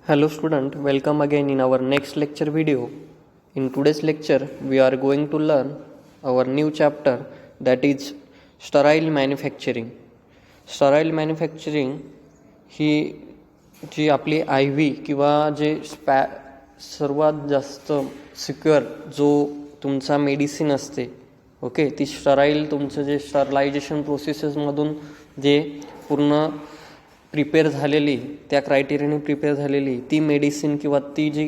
Hello student, welcome again in our next lecture video. In today's lecture, we are going to learn our new chapter, that is sterile manufacturing. Sterile manufacturing ही जी आपली I V किंवा जे सर्वात जास्त secure जो तुमचा medicine असते, okay, ती sterile तुमचं जे स्टरलायझेशन प्रोसेसेसमधून जे पूर्ण प्रिपेअर झालेली, त्या क्रायटेरियाने प्रिपेअर झालेली ती मेडिसिन किंवा ती जी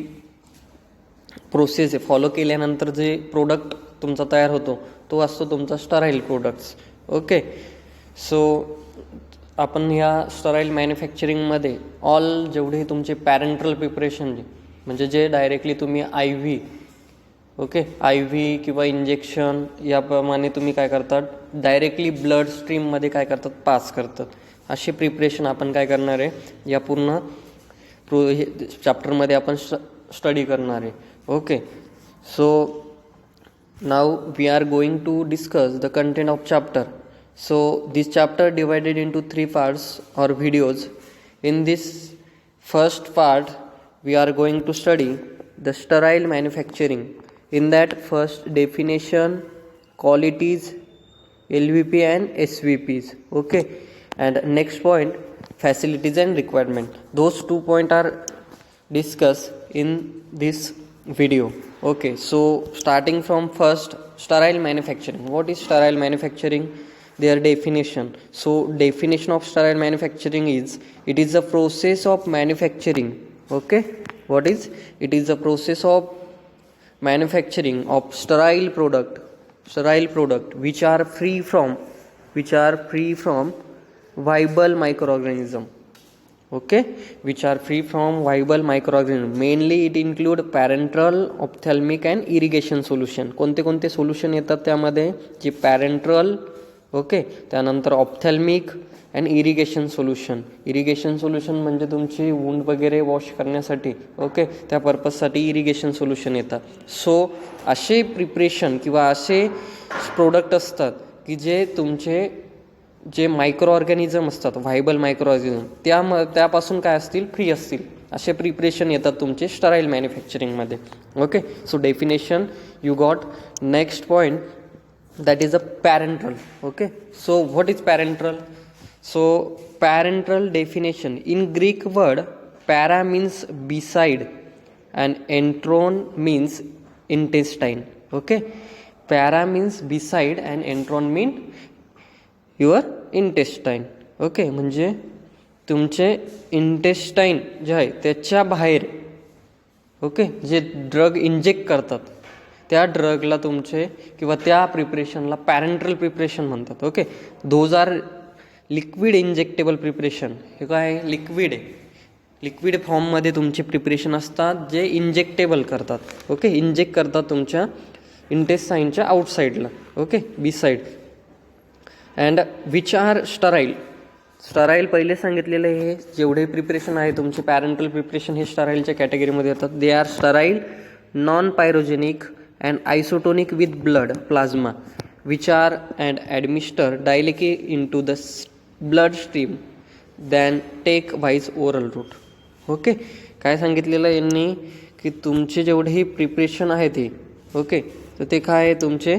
प्रोसेस आहे फॉलो केल्यानंतर जे प्रोडक्ट तुमचा तयार होतो तो असतो तुमचा स्टराईल प्रोडक्ट्स. ओके, सो आपण ह्या स्टराईल मॅन्युफॅक्चरिंगमध्ये ऑल जेवढे तुमचे पॅरेंट्रल प्रिपरेशन म्हणजे जे डायरेक्टली तुम्ही I V, okay, I V किंवा इंजेक्शन याप्रमाणे तुम्ही काय करतात, डायरेक्टली ब्लड स्ट्रीममध्ये काय करतात, पास करतात. असे प्रिपरेशन आपण काय करणार आहे या पूर्ण चॅप्टरमध्ये आपण स्टडी करणार आहे. Okay, so now we are going to discuss the content of chapter. So this chapter divided into 3 parts or videos. In this first part we are going to study the sterile manufacturing. In that, first definition, qualities, LVP and SVPs. Okay, and next point, facilities and requirement. Those 2 points are discussed in this video. Okay, so starting from first, sterile manufacturing. What is sterile manufacturing? Their definition. So definition of sterile manufacturing is, it is a process of manufacturing. Okay, what is it? Is a process of manufacturing of sterile product which are free from viable microorganism. Okay, which are free from viable microorganism. Mainly it include parenteral, ophthalmic and irrigation solution. कोणते solution येतात त्यामध्ये, जे parenteral, okay, त्यानंतर ophthalmic and irrigation solution म्हणजे तुमची wound वगैरे wash करण्यासाठी, okay, त्या पर्पजसाठी इरिगेशन सोल्युशन येतात. सो असे प्रिपरेशन किंवा असे प्रोडक्ट असतात की जे तुमचे जे मायक्रो ऑर्गॅनिझम असतात, व्हायबल मायक्रो ऑर्गॅनिझम, त्यापासून काय असतील, फ्री असतील, असे प्रिपरेशन येतात तुमचे स्टराईल मॅन्युफॅक्चरिंगमध्ये. Okay, so definition you got. Next point, that is a parenteral. Okay, so what is parenteral? So parenteral definition, in Greek word para means beside and entron means intestine. Okay, para means beside and entron mean your intestine. Okay, म्हणजे तुमचे intestine जे आहे त्याच्या बाहेर, okay, जे drug inject करतात त्या ड्रगला तुमचे किंवा त्या प्रिपरेशनला पॅरेंट्रल प्रिपरेशन म्हणतात. Okay, those are liquid injectable preparation. हे काय लिक्विड आहे, लिक्विड फॉर्ममध्ये तुमचे प्रिपरेशन असतात जे इंजेक्टेबल करतात. ओके, इंजेक्ट करतात तुमच्या इंटेस्टाईनच्या आउटसाईडला, okay, by side. And which are sterile पहिले सांगितलेलं हे जेवढे प्रिपरेशन आहे तुमचे पॅरेंट्रल प्रिपरेशन हे स्टराईलच्या कॅटेगरीमध्ये येतात. They are sterile, non pyrogenic and isotonic with blood plasma which are and administered directly into the blood stream then take via oral route. Okay, काय सांगितलेलं यांनी की तुमचे जेवढेही प्रिपरेशन आहे ते, ओके, तर ते काय आहे, तुमचे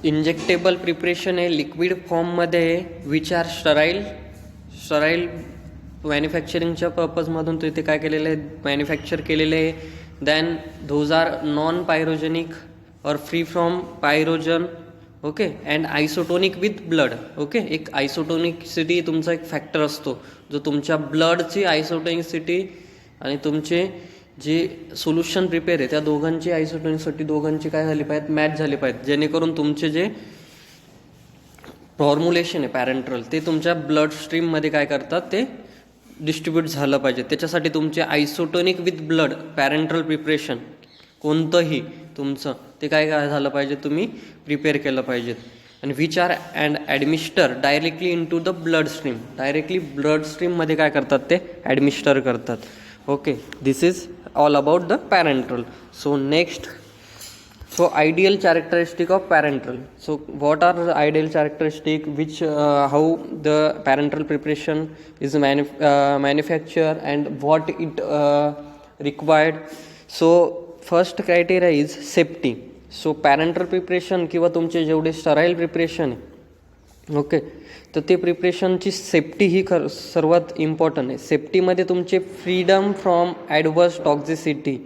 इंजेक्टेबल प्रिपरेशन आहे, लिक्विड फॉर्ममध्ये आहे, विच आर स्टराईल मॅन्युफॅक्चरिंगच्या पर्पजमधून ते काय केलेलं आहे, मॅन्युफॅक्चर केलेले आहे. then those are non pyrogenic or free from pyrogen. Okay, and isotonic with blood. Okay, एक आयसोटोनिकसिटी तुमचा एक फॅक्टर असतो जो तुमच्या ब्लडची आयसोटोनिकसिटी आणि तुमचे जे सोल्युशन प्रिपेअर आहे त्या दोघांची आयसोटोनिकसिटी दोघांची काय झाली पाहिजेत, मॅच झाली पाहिजेत, जेणेकरून तुमचे जे फॉर्म्युलेशन आहे पॅरेंट्रल ते तुमच्या ब्लड स्ट्रीममध्ये काय करतात, ते डिस्ट्रीब्यूट झालं पाहिजे. त्याच्यासाठी तुमचे आयसोटोनिक विथ ब्लड पॅरेंट्रल प्रिपरेशन कोणतंही तुमचं ते काय झालं पाहिजे, तुम्ही प्रिपेअर केलं पाहिजेत. आणि which are and administer directly in to the blood stream, directly blood स्ट्रीममध्ये काय करतात, ते ॲडमिस्टर करतात. Okay, this is all about the parenteral. So next So ideal characteristic of parenteral. So what are the ideal characteristic which how the parenteral preparation is manufactured and what it required. So first criteria is safety. So parenteral preparation किंवा तुमचे जेवढे sterile preparation आहे okay, तर ते प्रिपरेशनची safety ही सर्वात important आहे. सेफ्टीमध्ये तुमचे freedom from adverse टॉक्झिसिटी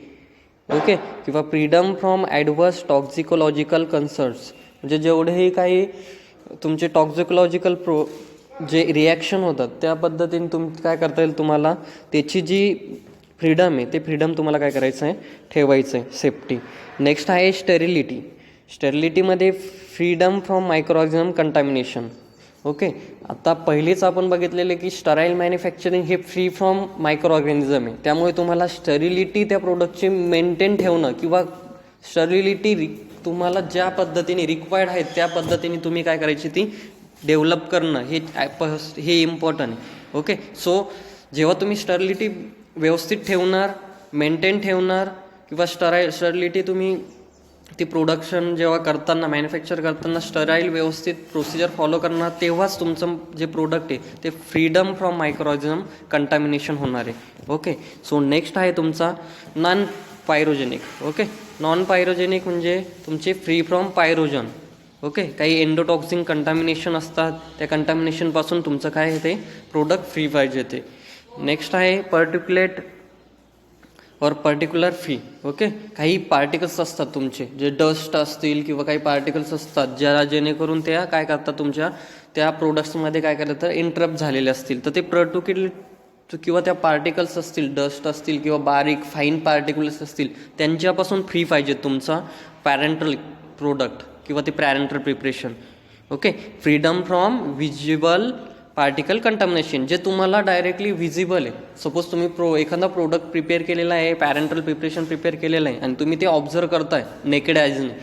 okay किंवा फ्रीडम फ्रॉम ॲडवर्स टॉक्झिकोलॉजिकल कन्सर्ट्स, म्हणजे जेवढेही काही तुमचे टॉक्झिकोलॉजिकल जे रिॲक्शन होतात त्या पद्धतीने काय करता येईल तुम्हाला, त्याची जी फ्रीडम आहे ते फ्रीडम तुम्हाला काय करायचं आहे, ठेवायचं आहे, सेफ्टी. नेक्स्ट आहे स्टेरिलिटी. स्टेरिलिटीमध्ये freedom from microorganism contamination okay. आता पहिलेच आपण बघितलेले की स्टराईल मॅन्युफॅक्चरिंग हे फ्री फ्रॉम मायक्रो ऑर्गॅनिझम आहे, त्यामुळे तुम्हाला स्टरिलिटी त्या प्रोडक्टची मेंटेन ठेवणं किंवा स्टरिलिटी तुम्हाला ज्या पद्धतीने रिक्वायर्ड आहे त्या पद्धतीने तुम्ही काय करायची ती डेव्हलप करणं हे इम्पॉर्टंट आहे ओके. सो जेव्हा तुम्ही स्टरिलिटी व्यवस्थित ठेवणार, मेंटेन ठेवणार किंवा स्टरिलिटी तुम्ही ती प्रोडक्शन जेव्हा करताना मॅन्युफॅक्चर करताना स्टराईल व्यवस्थित प्रोसिजर फॉलो करणार, तेव्हाच तुमचं जे प्रोडक्ट आहे ते फ्रीडम फ्रॉम मायक्रोऑर्गॅनिझम कंटॅमिनेशन होणार आहे ओके. सो नेक्स्ट आहे तुमचा non pyrogenic okay. Non pyrogenic म्हणजे तुमचे फ्री फ्रॉम पायरोजन ओके. काही एंडोटॉक्सिन कंटॅमिनेशन असतात, त्या कंटॅमिनेशनपासून तुमचं काय आहे ते प्रोडक्ट फ्री पाहिजे ते. नेक्स्ट आहे पर्टिक्युलर फी ओके. काही पार्टिकल्स असतात तुमचे जे डस्ट असतील किंवा काही पार्टिकल्स असतात जेणेकरून त्या काय करतात तुमच्या त्या प्रोडक्ट्समध्ये काय करतात इंटरप्ट झालेले असतील, तर ते पर्टिक्युलर किंवा त्या पार्टिकल्स असतील, डस्ट असतील किंवा बारीक फाईन पार्टिकल्स असतील, त्यांच्यापासून फ्री पाहिजे तुमचा पॅरेंटल प्रोडक्ट किंवा ते parental preparation okay. Freedom from visible particle contamination, जे तुम्हाला डायरेक्टली व्हिजिबल आहे. सपोज तुम्ही एखादा प्रोडक्ट प्रिपेअर केलेला आहे, पॅरेंटल प्रिपरेशन प्रिपेअर केलेलं आहे आणि तुम्ही ते ऑब्झर्व करताय नेकेड आयजने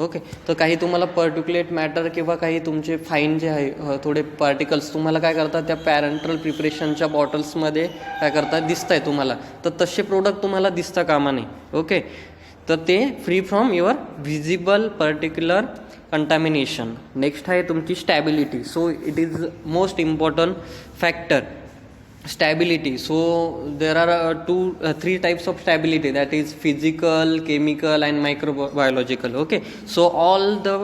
ओके, तर काही तुम्हाला पर्टिक्युलेट मॅटर किंवा काही तुमचे फाईन जे आहे थोडे पार्टिकल्स तुम्हाला काय करतात त्या पॅरेंटल प्रिपरेशनच्या बॉटल्समध्ये काय करतात दिसत आहे तुम्हाला, तर तसे प्रोडक्ट तुम्हाला दिसता कामा नाही ओके. तर ते free from your visible particular contamination. Next आहे तुमची stability. So it is most important factor stability. So there are 3 types of stability, that is physical, chemical and microbiological okay. So all the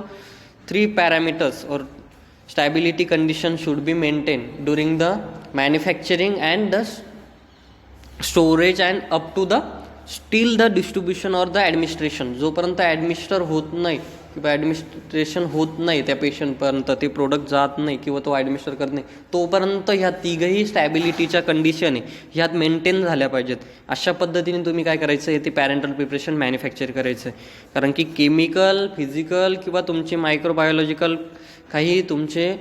3 parameters or stability condition should be maintain during the manufacturing and the storage and up to the still the distribution or the administration. जोपर्यंत administer होत नाही किंवा administration होत नाही त्या पेशंटपर्यंत, ते product जात नाही किंवा तो ॲडमिनिस्टर करत नाही, तोपर्यंत ह्या तिघही स्टॅबिलिटीच्या कंडिशन आहे ह्यात मेंटेन झाल्या पाहिजेत. अशा पद्धतीने तुम्ही काय करायचं आहे ते पॅरेंटल प्रिपरेशन मॅन्युफॅक्चर करायचं आहे. कारण की केमिकल, फिजिकल किंवा तुमचे मायक्रोबायोलॉजिकल काही तुमचे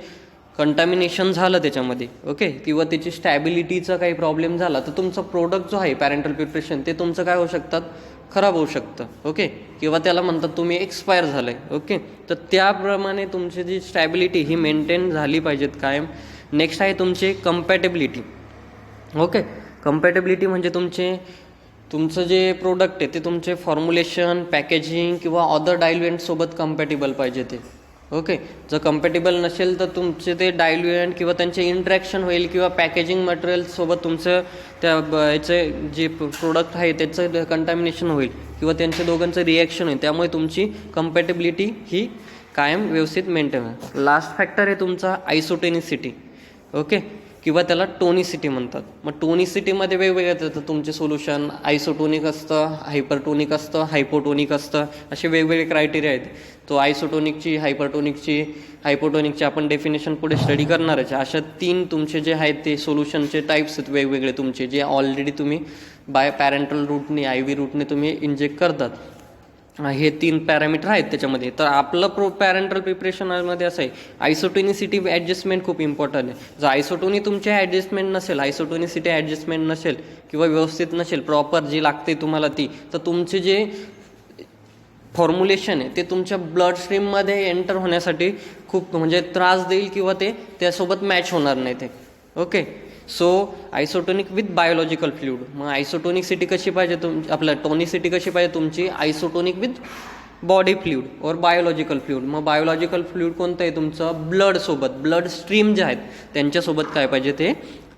कंटॅमिनेशन झालं त्याच्यामध्ये ओके, किंवा त्याची स्टॅबिलिटीचा काही प्रॉब्लेम झाला, तर तुमचं प्रोडक्ट जो आहे पॅरेंटल प्रिपरेशन ते तुमचं काय होऊ शकतात, खराब होऊ शकतं ओके, किंवा त्याला म्हणतात तुम्ही एक्सपायर झालं आहे ओके. तर त्याप्रमाणे तुमची जी स्टॅबिलिटी ही मेंटेन झाली पाहिजेत कायम. नेक्स्ट आहे तुमचे कम्पॅटेबिलिटी ओके. कम्पॅटेबिलिटी म्हणजे तुमचं जे प्रोडक्ट आहे ते तुमचे फॉर्म्युलेशन, पॅकेजिंग किंवा अदर डायल्युएंटसोबत कम्पॅटेबल पाहिजे ते ओके. जर कम्पॅटेबल नसेल तर तुमचे ते डायल्युएंट किंवा त्यांचे इंट्रॅक्शन होईल किंवा पॅकेजिंग मटेरियलसोबत तुमचं त्या याचे जे प्रोडक्ट आहे त्याचं कंटॅमिनेशन होईल किंवा त्यांच्या दोघांचं रिॲक्शन होईल, त्यामुळे तुमची कम्पॅटेबिलिटी ही कायम व्यवस्थित मेंटेन आहे. लास्ट फॅक्टर आहे तुमचा आयसोटेनिसिटी ओके, किंवा त्याला टोनिसिटी म्हणतात. मग टोनिसिटीमध्ये वेगवेगळे येतात तुमचे सोल्युशन, आयसोटोनिक असतं, हायपरटोनिक असतं, हायपोटोनिक असतं, असे वेगवेगळे क्रायटेरिया आहेत. तो आयसोटोनिकची, हायपोटोनिकची आपण डेफिनेशन पुढे स्टडी करणारच. अशा 3 तुमचे जे आहेत ते सोल्युशनचे टाईप्स आहेत वेगवेगळे तुमचे, जे ऑलरेडी तुम्ही बाय पॅरेंटल रूटने IV रूटने तुम्ही इंजेक्ट करतात. हे 3 पॅरामीटर आहेत त्याच्यामध्ये. तर आपलं पॅरेंटल प्रिपरेशनमध्ये असं आहे, आयसोटोनिसिटी ॲडजस्टमेंट खूप इम्पॉर्टंट आहे. जर आयसोटोनी तुमचे ॲडजस्टमेंट नसेल, आयसोटोनिसिटी ॲडजस्टमेंट नसेल किंवा व्यवस्थित नसेल प्रॉपर जी लागते तुम्हाला ती, तर तुमचे जे फॉर्म्युलेशन आहे ते तुमच्या ब्लड स्ट्रीममध्ये एंटर होण्यासाठी खूप म्हणजे त्रास देईल किंवा ते त्यासोबत मॅच होणार नाही ते okay. So isotonic with biological fluid. मग आयसोटोनिकसिटी कशी पाहिजे आपल्या टोनिसिटी कशी पाहिजे तुमची, isotonic with body fluid or biological fluid. मग बायोलॉजिकल फ्लुइड कोणतं आहे तुमचं, ब्लडसोबत, ब्लड स्ट्रीम जे आहेत त्यांच्यासोबत काय पाहिजे, ते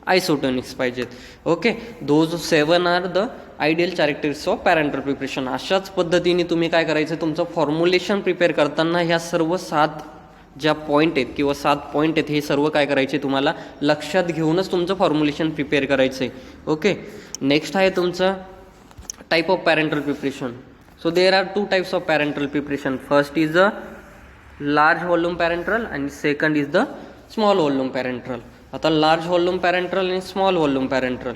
आयसोटोनिक्स पाहिजेत. Okay, those 7 are the ideal characteristics of parental preparation. अशाच पद्धतीने तुम्ही काय करायचं, तुमचं फॉर्म्युलेशन प्रिपेअर करताना ह्या सर्व 7 ज्या पॉईंट आहेत किंवा 7 पॉईंट आहेत हे सर्व काय करायचे तुम्हाला लक्षात घेऊनच तुमचं फॉर्म्युलेशन प्रिपेअर करायचं आहे. ओके, नेक्स्ट आहे तुमचं type of parental preparation. So there are 2 types of parenteral preparation. First is the large volume parenteral and second is the small volume parenteral. आता large volume parenteral आणि small volume parenteral.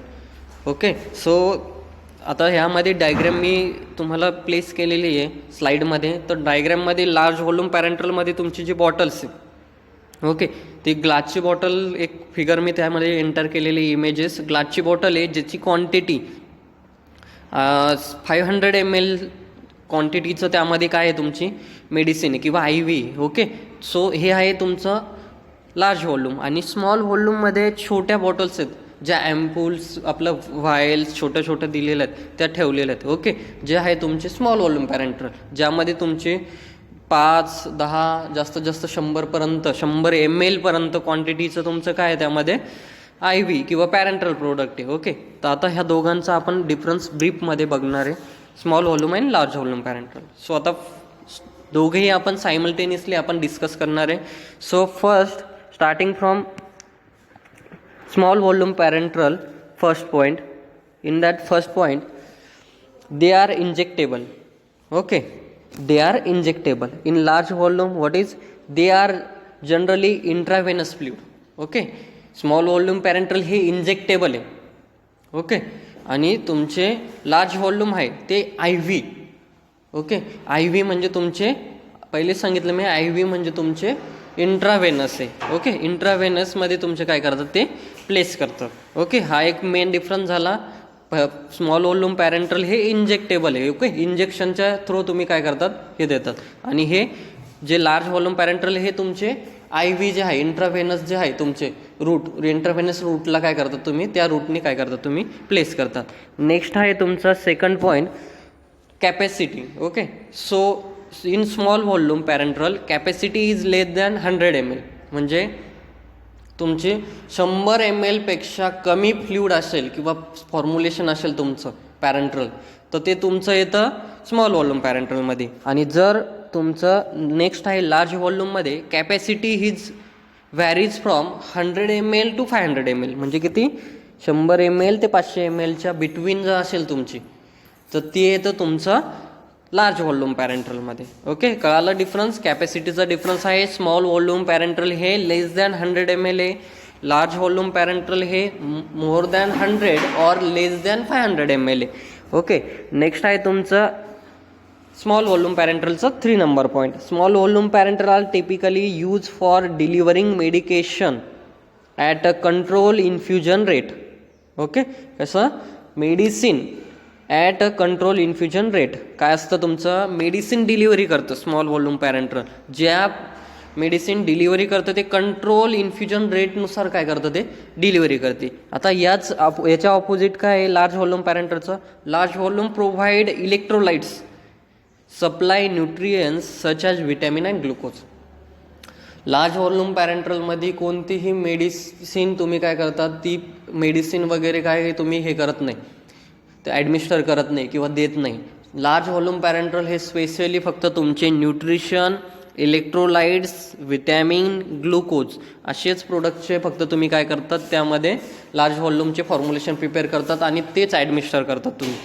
Okay, so आता ह्यामध्ये diagram मी तुम्हाला place केलेली आहे स्लाईडमध्ये. तर डायग्रॅममध्ये large volume पॅरेंटरलमध्ये तुमची जी बॉटल्स आहे, ओके, ती ग्लासची बॉटल एक फिगर मी त्यामध्ये एंटर केलेली इमेजेस. ग्लासची बॉटल आहे ज्याची क्वांटिटी 500 ml क्वांटिटीचं त्यामध्ये काय आहे तुमची मेडिसिन किंवा आय व्ही. ओके, सो हे आहे तुमचं लार्ज व्हॉल्यूम. आणि स्मॉल व्हॉल्यूममध्ये छोट्या बॉटल्स आहेत ज्या ॲम्पूल्स आपलं व्हायल्स छोट्या छोट्या दिलेल्या आहेत त्या ठेवलेल्या आहेत. ओके, जे आहे तुमचे स्मॉल व्हॉल्यूम पॅरेंटरल, ज्यामध्ये तुमचे 5, 10 जास्तीत जास्त 100 ml पर्यंत क्वांटिटीचं तुमचं काय आहे त्यामध्ये आय व्ही किंवा पॅरेंटल प्रोडक्ट आहे. ओके, तर आता ह्या दोघांचा आपण डिफरन्स ब्रीफमध्ये बघणार आहे, स्मॉल व्हॉल्यूम आणि लार्ज व्हॉल्यूम पॅरेंटल. सो आता दोघेही आपण सायमल्टेनियसली आपण डिस्कस करणार आहे. So first starting from small volume parental, first point. In that first point they are injectable. Okay, they are injectable. In large volume what is, they are generally intravenous fluid. Okay, small volume parental हे injectable आहे. Okay, आणि तुमचे large volume आहे ते I V. Okay, I V म्हणजे तुमचे पहिले सांगितलं मी, आय व्ही म्हणजे तुमचे इंट्राव्हेनस आहे. ओके, इंट्राव्हेनसमध्ये तुमचे काय करतात ते प्लेस करतात. ओके, हा एक मेन डिफरन्स झाला. स्मॉल व्हॉल्यूम पॅरेंटल हे इंजेक्टेबल आहे. ओके, इंजेक्शनच्या थ्रू तुम्ही काय करतात हे देतात. आणि हे जे लार्ज व्हॉल्यूम पॅरेंटल हे तुमचे आय व्ही जे आहे इंट्राव्हेनस जे आहे तुमचे रूट, इंट्राव्हेनस रूटला काय करतात तुम्ही, त्या रूटने काय करतात तुम्ही प्लेस करतात. नेक्स्ट आहे तुमचा second point, capacity. Okay, so in small volume parenteral capacity is less than 100 ml. म्हणजे तुमचे 100 ml पेक्षा कमी फ्लुइड असेल किंवा फॉर्म्युलेशन असेल तुमचं पॅरेंटरल, तर ते तुमचं येतं स्मॉल व्हॉल्यूम पॅरेंटरलमध्ये. आणि जर तुमचं नेक्स्ट आहे लार्ज व्हॉल्यूममध्ये, capacity his varies from 100 ml to 500 ml. म्हणजे किती, 100 ml ते 500 mlच्या बिटवीन जर असेल तुमची, तर ते येतं तुमचं लार्ज व्हॉल्यूम पॅरेंटरलमध्ये. ओके, कळालं डिफरन्स, कॅपॅसिटीचा डिफरन्स आहे. स्मॉल व्हॉल्यूम पॅरेंटरल हे लेस दॅन 100 ml आहे, लार्ज व्हॉल्यूम पॅरेंटरल हे more than 100 or less than 500 ml आहे. ओके, नेक्स्ट आहे तुमचं स्मॉल व्हॉल्यूम पॅरेंटरलचं 3 number point. Small volume parenteral are typically use for delivering medication at a control infusion rate. Okay, कसं medicine at a control infusion rate. काय असतं तुमचं, medicine delivery करतं small volume पॅरेंटरल. ज्या medicine delivery करतं ते control infusion रेटनुसार काय करतं ते डिलिव्हरी करते. आता याच्या ऑपोजिट काय आहे लार्ज व्हॉल्यूम पॅरेंटरचं, large volume provide electrolytes, supply nutrients such as vitamin and glucose. Large volume पॅरेंटरलमध्ये कोणतीही मेडिसिन तुम्ही काय करतात, ती मेडिसिन वगैरे काय तुम्ही हे करत नाही, ते ॲडमिनिस्टर करत नाही किंवा देत नाही. लार्ज व्हॉल्यूम पॅरेंटरल हे स्पेशली फक्त तुमचे न्यूट्रिशन, इलेक्ट्रोलाइट्स, विटॅमिन, ग्लुकोज असेच प्रोडक्टचे फक्त तुम्ही काय करतात त्यामध्ये लार्ज व्हॉल्यूमचे फॉर्म्युलेशन प्रिपेअर करतात आणि तेच ॲडमिनिस्टर करतात तुम्ही.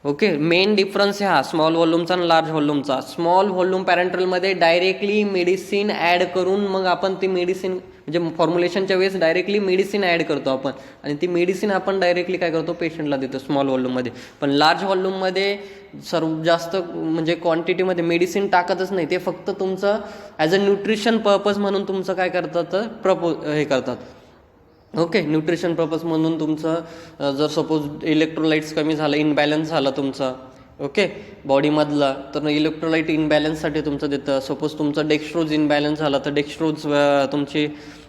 ओके, मेन डिफरन्स आहे हा स्मॉल व्हॉल्यूमचा आणि लार्ज व्हॉल्यूमचा. स्मॉल व्हॉल्यूम पॅरेंटरलमध्ये डायरेक्टली मेडिसिन ॲड करून मग आपण ती मेडिसिन म्हणजे फॉर्म्युलेशनच्या वेळेस डायरेक्टली मेडिसिन ॲड करतो आपण आणि ती मेडिसिन आपण डायरेक्टली काय करतो पेशंटला देतो स्मॉल व्हॉल्यूममध्ये. पण लार्ज व्हॉल्यूममध्ये सर्व जास्त म्हणजे क्वांटिटीमध्ये मेडिसिन टाकतच नाही, ते फक्त तुमचं ॲज अ न्यूट्रिशन पर्पज म्हणून तुमचं काय करतात हे करतात. ओके, न्यूट्रिशन पर्पज म्हणून तुमचं जर सपोज इलेक्ट्रोलाइट्स कमी झालं, इनबॅलन्स झाला तुमचा ओके बॉडीमधला, तर इलेक्ट्रोलाइट इनबॅलन्ससाठी तुमचं देतं. सपोज तुमचं डेक्स्ट्रोज इनबॅलन्स झाला तर डेक्स्ट्रोज तुमची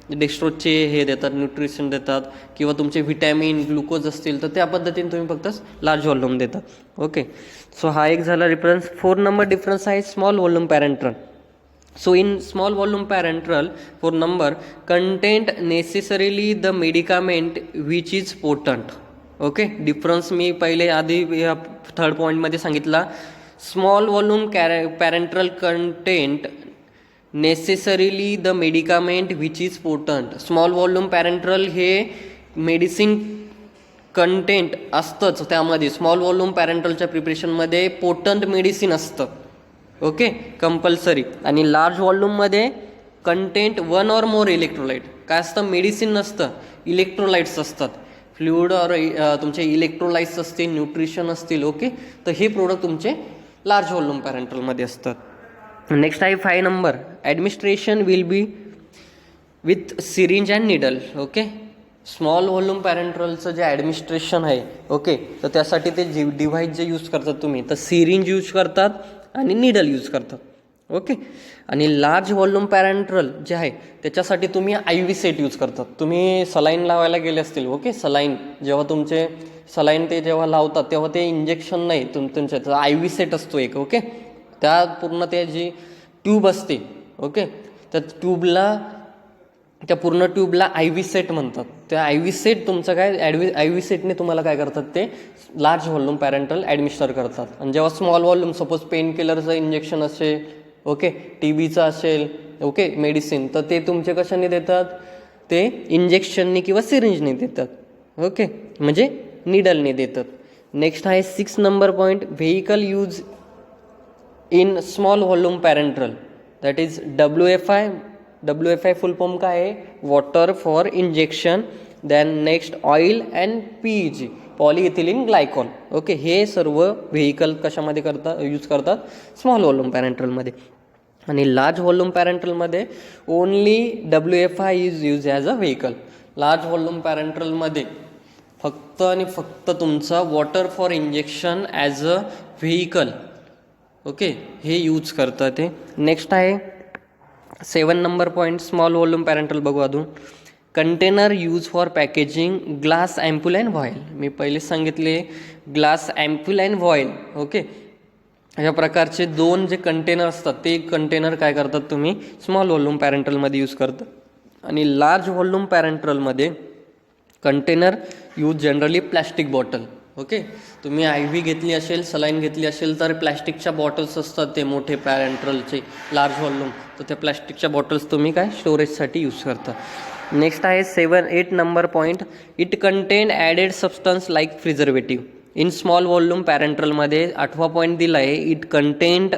डेक्स्ट्रोजचे हे देतात, न्यूट्रिशन देतात, किंवा तुमचे व्हिटॅमिन ग्लुकोज असतील तर त्या पद्धतीने तुम्ही फक्त लार्ज व्हॉल्यूम देतात. ओके, सो हा एक झाला डिफरन्स. 4 नंबर डिफरन्स आहे small volume parenteral. So in small volume parenteral, for number, content necessarily the medicament which is potent. Okay, difference मी पहिले आधी या थर्ड पॉईंटमध्ये सांगितला. Small volume parenteral content necessarily the medicament which is potent. Small volume parenteral हे medicine content असतंच त्यामध्ये. Small volume पॅरेंट्रलच्या प्रिपरेशनमध्ये पोटंट मेडिसिन असतं. Okay, compulsory. आणि लार्ज व्हॉल्यूममध्ये कंटेंट 1 or more इलेक्ट्रोलाइट. काय असतं, मेडिसिन नसतं, इलेक्ट्रोलाइट्स असतात. फ्लुइड और तुमचे इलेक्ट्रोलाइट्स असतील, न्यूट्रिशन असतील. ओके, तर हे प्रोडक्ट तुमचे लार्ज व्हॉल्यूम पॅरेंट्रलमध्ये असतात. नेक्स्ट आहे 5 number, administration will be with syringe and needle. Okay, small volume पॅरेंट्रलचं जे ॲडमिनिस्ट्रेशन आहे, ओके, तर त्यासाठी ते डिव्हाइस जे यूज करतात तुम्ही, तर सिरिंज यूज करतात आणि निडल यूज करतात. ओके, आणि लार्ज व्हॉल्यूम पॅरेंट्रल जे आहे त्याच्यासाठी तुम्ही IV सेट यूज करतात. तुम्ही सलाईन लावायला गेले असतील. ओके, सलाईन जेव्हा तुमचे सलाईन ते जेव्हा लावतात तेव्हा ते इंजेक्शन नाही, तुमच्या IV सेट असतो एक. ओके, त्या पूर्ण ते जी ट्यूब असते, ओके, त्या ट्यूबला, त्या पूर्ण ट्यूबला IV सेट म्हणतात. त्या IV सेट तुमचं काय IV सेटने तुम्हाला काय करतात, ते लार्ज व्हॉल्यूम पॅरेंट्रल ॲडमिनिस्टर करतात. आणि जेव्हा स्मॉल व्हॉल्यूम, सपोज पेन किलरचं इंजेक्शन असेल, ओके, TBचं असेल, ओके, मेडिसिन, तर ते तुमचे कशाने देतात, ते इंजेक्शनने किंवा सिरिंजने देतात. ओके, म्हणजे निडलने देतात. नेक्स्ट आहे 6 number point, vehicle use in small volume parenteral, that is WFI full form काय आहे, water for injection. Then next oil and PEG, polyethylene glycol. Okay, हे सर्व व्हेकल कशामध्ये यूज करतात, स्मॉल व्हॉल्यूम पॅरेंट्रलमध्ये. आणि लार्ज व्हॉल्यूम पॅरेंट्रलमध्ये only WFI is use as a vehicle. Large volume पॅरेंट्रलमध्ये फक्त आणि फक्त तुमचा water for injection as a vehicle, okay, हे यूज करतात ते. नेक्स्ट आहे 7 number point, small volume parenteral बघू अजून. Container use for packaging glass ampoule and vial. मी पहिलेच सांगितले, glass ampoule and vial. Okay, अशा प्रकारचे 2 जे कंटेनर असतात ते कंटेनर काय करतात तुम्ही स्मॉल व्हॉल्यूम पॅरेंट्रलमध्ये यूज करतात. आणि लार्ज व्हॉल्यूम पॅरेंट्रलमध्ये container use generally plastic bottle. Okay, तुम्ही IV घेतली असेल, सलाईन घेतली असेल तर प्लॅस्टिकच्या बॉटल्स असतात ते मोठे पॅरेंट्रलचे लार्ज व्हॉल्यूम, तर त्या प्लॅस्टिकच्या बॉटल्स तुम्ही काय स्टोरेजसाठी यूज करता. नेक्स्ट आहे 8 number point, it contain added substance like preservative. In small volume पॅरेंट्रलमध्ये 8वा पॉईंट दिला आहे, it content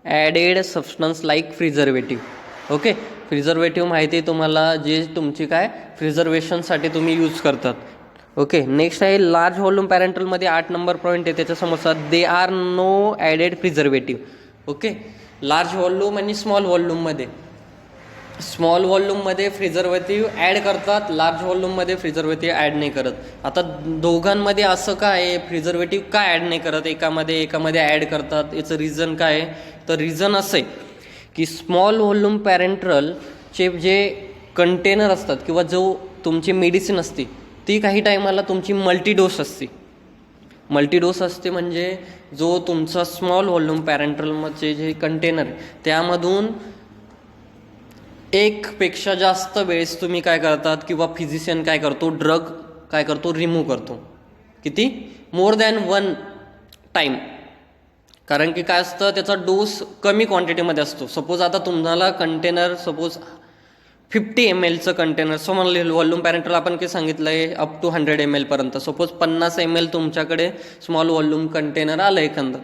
added substance like preservative. Okay, preservative माहिती आहे तुम्हाला, जे तुमची काय प्रिझर्वेशनसाठी तुम्ही यूज करतात. ओके, नेक्स्ट आहे लार्ज व्हॉल्यूम पॅरेंट्रलमध्ये 8 नंबर पॉईंट आहे, त्याच्यासमोर they are no added preservative. Okay, large volume आणि स्मॉल व्हॉल्यूममध्ये, स्मॉल व्हॉल्यूममध्ये प्रिझर्वेटिव्ह ॲड करतात, लार्ज व्हॉल्यूममध्ये प्रिझर्वेटिव्ह ॲड नाही करत. आता दोघांमध्ये असं काय आहे, प्रिझर्वेटिव्ह का ॲड नाही करत, एकामध्ये ॲड करतात, याचं रिझन काय आहे, तर रिझन असं आहे की स्मॉल व्हॉल्यूम पॅरेंट्रलचे जे कंटेनर असतात किंवा जो तुमची मेडिसिन असते ती काही टायमाला तुमची मल्टीडोस असते. मल्टीडोस असते म्हणजे जो तुमचा स्मॉल व्हॉल्यूम पॅरेंट्रलमध्ये जे कंटेनर आहे त्यामधून एकपेक्षा जास्त वेळेस तुम्ही काय करतात किंवा फिजिशियन काय करतो, ड्रग काय करतो, रिमूव्ह करतो. किती, मोर दॅन 1 टाईम. कारण की काय असतं, त्याचा डोस कमी क्वांटिटीमध्ये असतो. सपोज आता तुम्हाला कंटेनर, सपोज 50 mlचं कंटेनर, स्मॉल व्हॉल्यूम पॅरेंट्रल आपण काय सांगितलं आहे, अप टू 100 ml पर्यंत. सपोज 50 ml तुमच्याकडे स्मॉल व्हॉल्यूम कंटेनर आलं एखादं,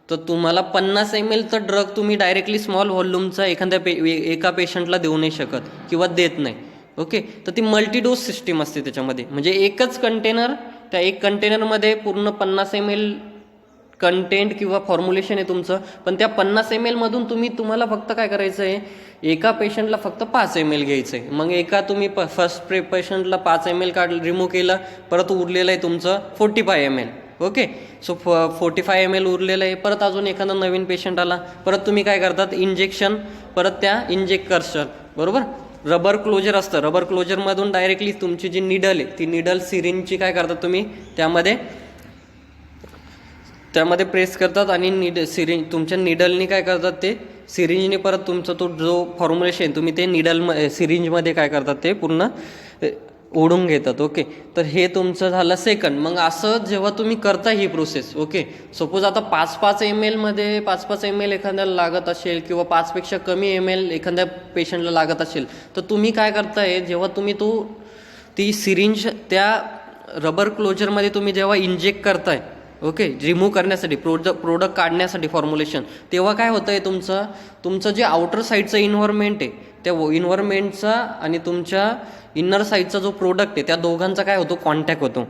तर तुम्हाला 50 mlचं ड्रग तुम्ही डायरेक्टली स्मॉल व्हॉल्यूमचा एका पेशंटला देऊ नाही शकत किंवा देत नाही. ओके, तर ती मल्टीडोस सिस्टीम असते त्याच्यामध्ये. म्हणजे एकच कंटेनर, त्या एक कंटेनरमध्ये पूर्ण 50 ml कंटेंट किंवा फॉर्म्युलेशन आहे तुमचं, पण त्या 50 ml मधून तुम्हाला फक्त काय करायचं आहे, एका पेशंटला फक्त 5 ml घ्यायचं आहे. मग तुम्ही फर्स्ट पेशंटला 5 ml रिमूव्ह केलं, परत उरलेलं आहे तुमचं 45 ml. ओके, सो 45 ml उरलेलं आहे. परत अजून एखादा नवीन पेशंट आला, परत तुम्ही काय करतात, इंजेक्शन परत त्या इंजेक्ट करशाल, बरोबर. रबर क्लोजर असतं, रबर क्लोजरमधून डायरेक्टली तुमची जी निडल आहे ती निडल सिरिंजची काय करतात तुम्ही त्यामध्ये प्रेस करतात आणि सिरिंज तुमच्या निडलनी काय करतात ते सिरिंजने परत तुमचा तो जो फॉर्म्युलेशन तुम्ही ते सिरिंजमध्ये काय करतात ते पूर्ण ओढून घेतात. ओके, तर हे तुमचं झालं सेकंड. मग असं जेव्हा तुम्ही करता ही प्रोसेस, ओके, सपोज आता 5-5 ml मध्ये 5-5 ml एखाद्याला लागत असेल किंवा 5पेक्षा कमी ml एखाद्या पेशंटला लागत असेल, तर तुम्ही काय करताय, जेव्हा तुम्ही ती सिरिंज त्या रबर क्लोजरमध्ये तुम्ही जेव्हा इंजेक्ट करताय, ओके, रिमूव्ह करण्यासाठी प्रोडक्ट काढण्यासाठी फॉर्म्युलेशन, तेव्हा काय होतं आहे तुमचं जे आउटर साईडचं इन्व्हायरमेंट आहे त्या इन्व्हायरमेंटचा आणि तुमच्या इनर साईडचा जो प्रोडक्ट आहे त्या दोघांचा काय होतो कॉन्टॅक्ट होतो.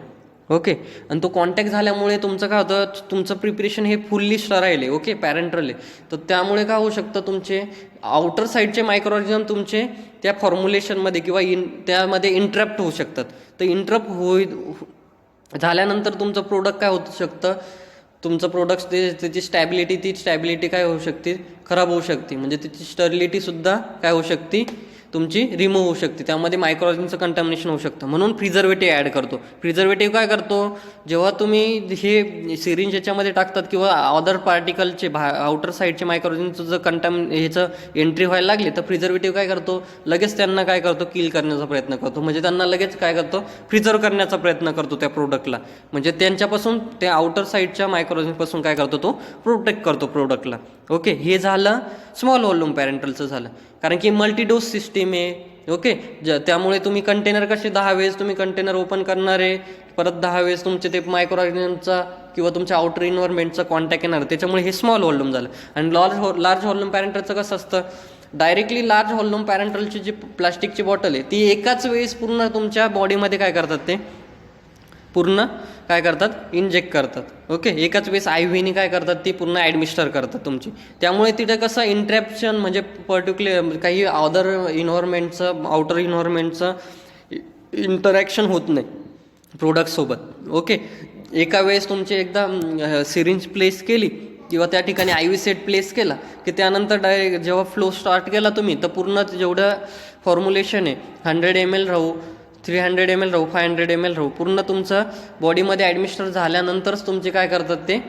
ओके, आणि तो कॉन्टॅक्ट झाल्यामुळे तुमचं काय होतं, तुमचं प्रिपरेशन हे फुल्ली स्टराईल आहे. ओके, पॅरेंट्रल आहे. तर त्यामुळे काय होऊ शकतं, तुमचे आउटर साईडचे मायक्रोऑर्गॅनिझम तुमचे त्या फॉर्म्युलेशनमध्ये किंवा त्यामध्ये इंटरप्ट होऊ शकतात. तर इंटरप्ट झाल्यानंतर तुमचं प्रोडक्ट काय होऊ शकतं, तुमचं प्रोडक्ट त्याची स्टॅबिलिटी काय होऊ शकते, खराब होऊ शकते. म्हणजे त्याची स्टॅबिलिटीसुद्धा काय होऊ शकते, तुमची रिमूव्ह होऊ शकते. त्यामध्ये मायक्रोऑर्गॅनिझमचं कंटॅमिनेशन होऊ शकतं. म्हणून प्रिझर्वेटिव्ह ॲड करतो. प्रिझर्वेटिव्ह काय करतो, जेव्हा तुम्ही हे सिरिंज याच्यामध्ये टाकतात किंवा अदर पार्टिकलचे आउटर साईडचे मायक्रोऑर्गॅनिझमचं जर ह्याचं एंट्री व्हायला लागली, तर प्रिझर्वेटिव्ह काय करतो, लगेच त्यांना काय करतो, किल करण्याचा प्रयत्न करतो. म्हणजे त्यांना लगेच काय करतो, प्रिझर्व करण्याचा प्रयत्न करतो त्या प्रोडक्टला. म्हणजे त्यांच्यापासून त्या आउटर साईडच्या मायक्रोऑर्गॅनिझमपासून काय करतो, तो प्रोटेक्ट करतो प्रोडक्टला. ओके, हे झालं स्मॉल व्हॉल्यूम पॅरेंटलचं झालं. कारण की मल्टीडोस सिस्टीम आहे. ओके, त्यामुळे तुम्ही कंटेनर कसे 10 वेळेस तुम्ही कंटेनर ओपन करणार आहे, परत 10 वेळेस तुमचे ते मायक्रोऑर्गॅनिझमचा किंवा तुमच्या आउटर इन्व्हायरमेंटचा कॉन्टॅक्ट येणार. त्याच्यामुळे हे स्मॉल व्हॉल्यूम झालं. आणि लार्ज व्हॉल्यूम पॅरेंटलचं कसं असतं, डायरेक्टली लार्ज व्हॉल्यूम पॅरेंटलची जी प्लास्टिकची बॉटल आहे ती एकाच वेळेस पूर्ण तुमच्या बॉडीमध्ये काय करतात, ते पूर्ण काय करतात, इंजेक्ट करतात. ओके, एकाच वेळेस IV काय करतात, ती पूर्ण ॲडमिनिस्टर करतात तुमची. त्यामुळे तिथे कसं इंटरॅप्शन म्हणजे पर्टिक्युलर काही अदर इन्व्हायरमेंटचं आउटर इन्व्हायरमेंटचं इंटरॅक्शन होत नाही प्रोडक्टसोबत. ओके, एका वेळेस तुमची एकदा सिरिंज प्लेस केली किंवा त्या ठिकाणी IV सेट प्लेस केला की त्यानंतर डायरेक्ट जेव्हा फ्लो स्टार्ट केला तुम्ही, तर पूर्ण जेवढं फॉर्म्युलेशन आहे 100 ml राहू, 300 ml राहू, 500 ml राहू, पूर्ण तुमचं बॉडीमध्ये ॲडमिनिस्टर झाल्यानंतरच तुमचे काय करतात, ते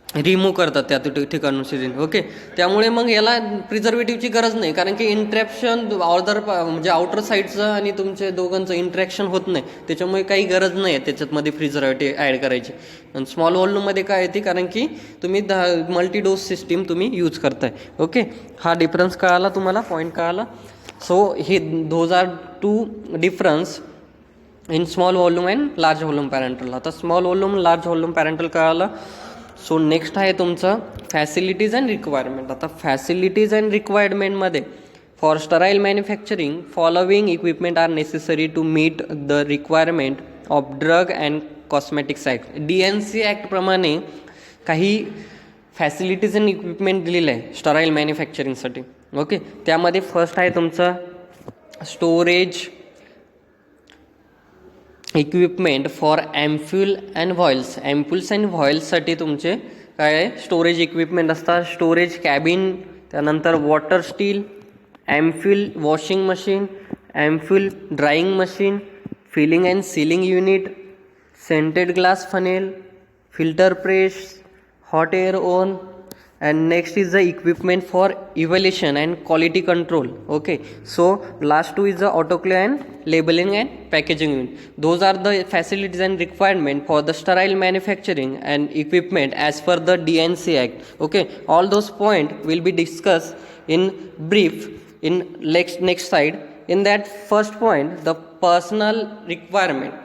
रिमूव्ह करतात त्या ठिकाणून सिरिंज. ओके, त्यामुळे मग याला प्रिझर्वेटिव्हची गरज नाही. कारण की इंटरॅक्शन म्हणजे आउटर साईडचं आणि तुमच्या दोघांचं इंटरॅक्शन होत नाही. त्याच्यामुळे काही गरज नाही आहे त्याच्यामध्ये प्रिझर्वेटिव्ह ॲड करायची. आणि स्मॉल व्हॉल्यूममध्ये काय येते, कारण की तुम्ही मल्टीडोस सिस्टीम तुम्ही यूज करताय. ओके, हा डिफरन्स कळाला तुम्हाला, पॉईंट कळाला. सो हे those are 2 difference in small volume and large volume parenteral. आता small volume large volume parenteral कळालं. सो नेक्स्ट आहे तुमचं फॅसिलिटीज अँड रिक्वायरमेंट. आता फॅसिलिटीज अँड रिक्वायरमेंटमध्ये for sterile manufacturing following equipment are necessary to meet the requirement of drug and cosmetics act. DNC ॲक्टप्रमाणे काही facilities and equipment दिलेलं आहे sterile मॅन्युफॅक्चरिंगसाठी. ओके, त्यामध्ये फर्स्ट आहे तुमचं storage equipment for ampoule and vials. Ampoules and व्हॉइल्ससाठी तुमचे काय आहे, स्टोरेज इक्विपमेंट असतात. स्टोरेज कॅबिन, त्यानंतर water still, ampoule washing machine, ampoule drying machine, filling and sealing unit, sintered glass funnel, filter press, hot air oven. And next is the equipment for evaluation and quality control. Okay, so last 2 is the autoclave and labeling and packaging unit. Those are the facilities and requirement for the sterile manufacturing and equipment as per the DNC Act. Okay, all those point will be discussed in brief in next slide. In that first point, the personal requirement.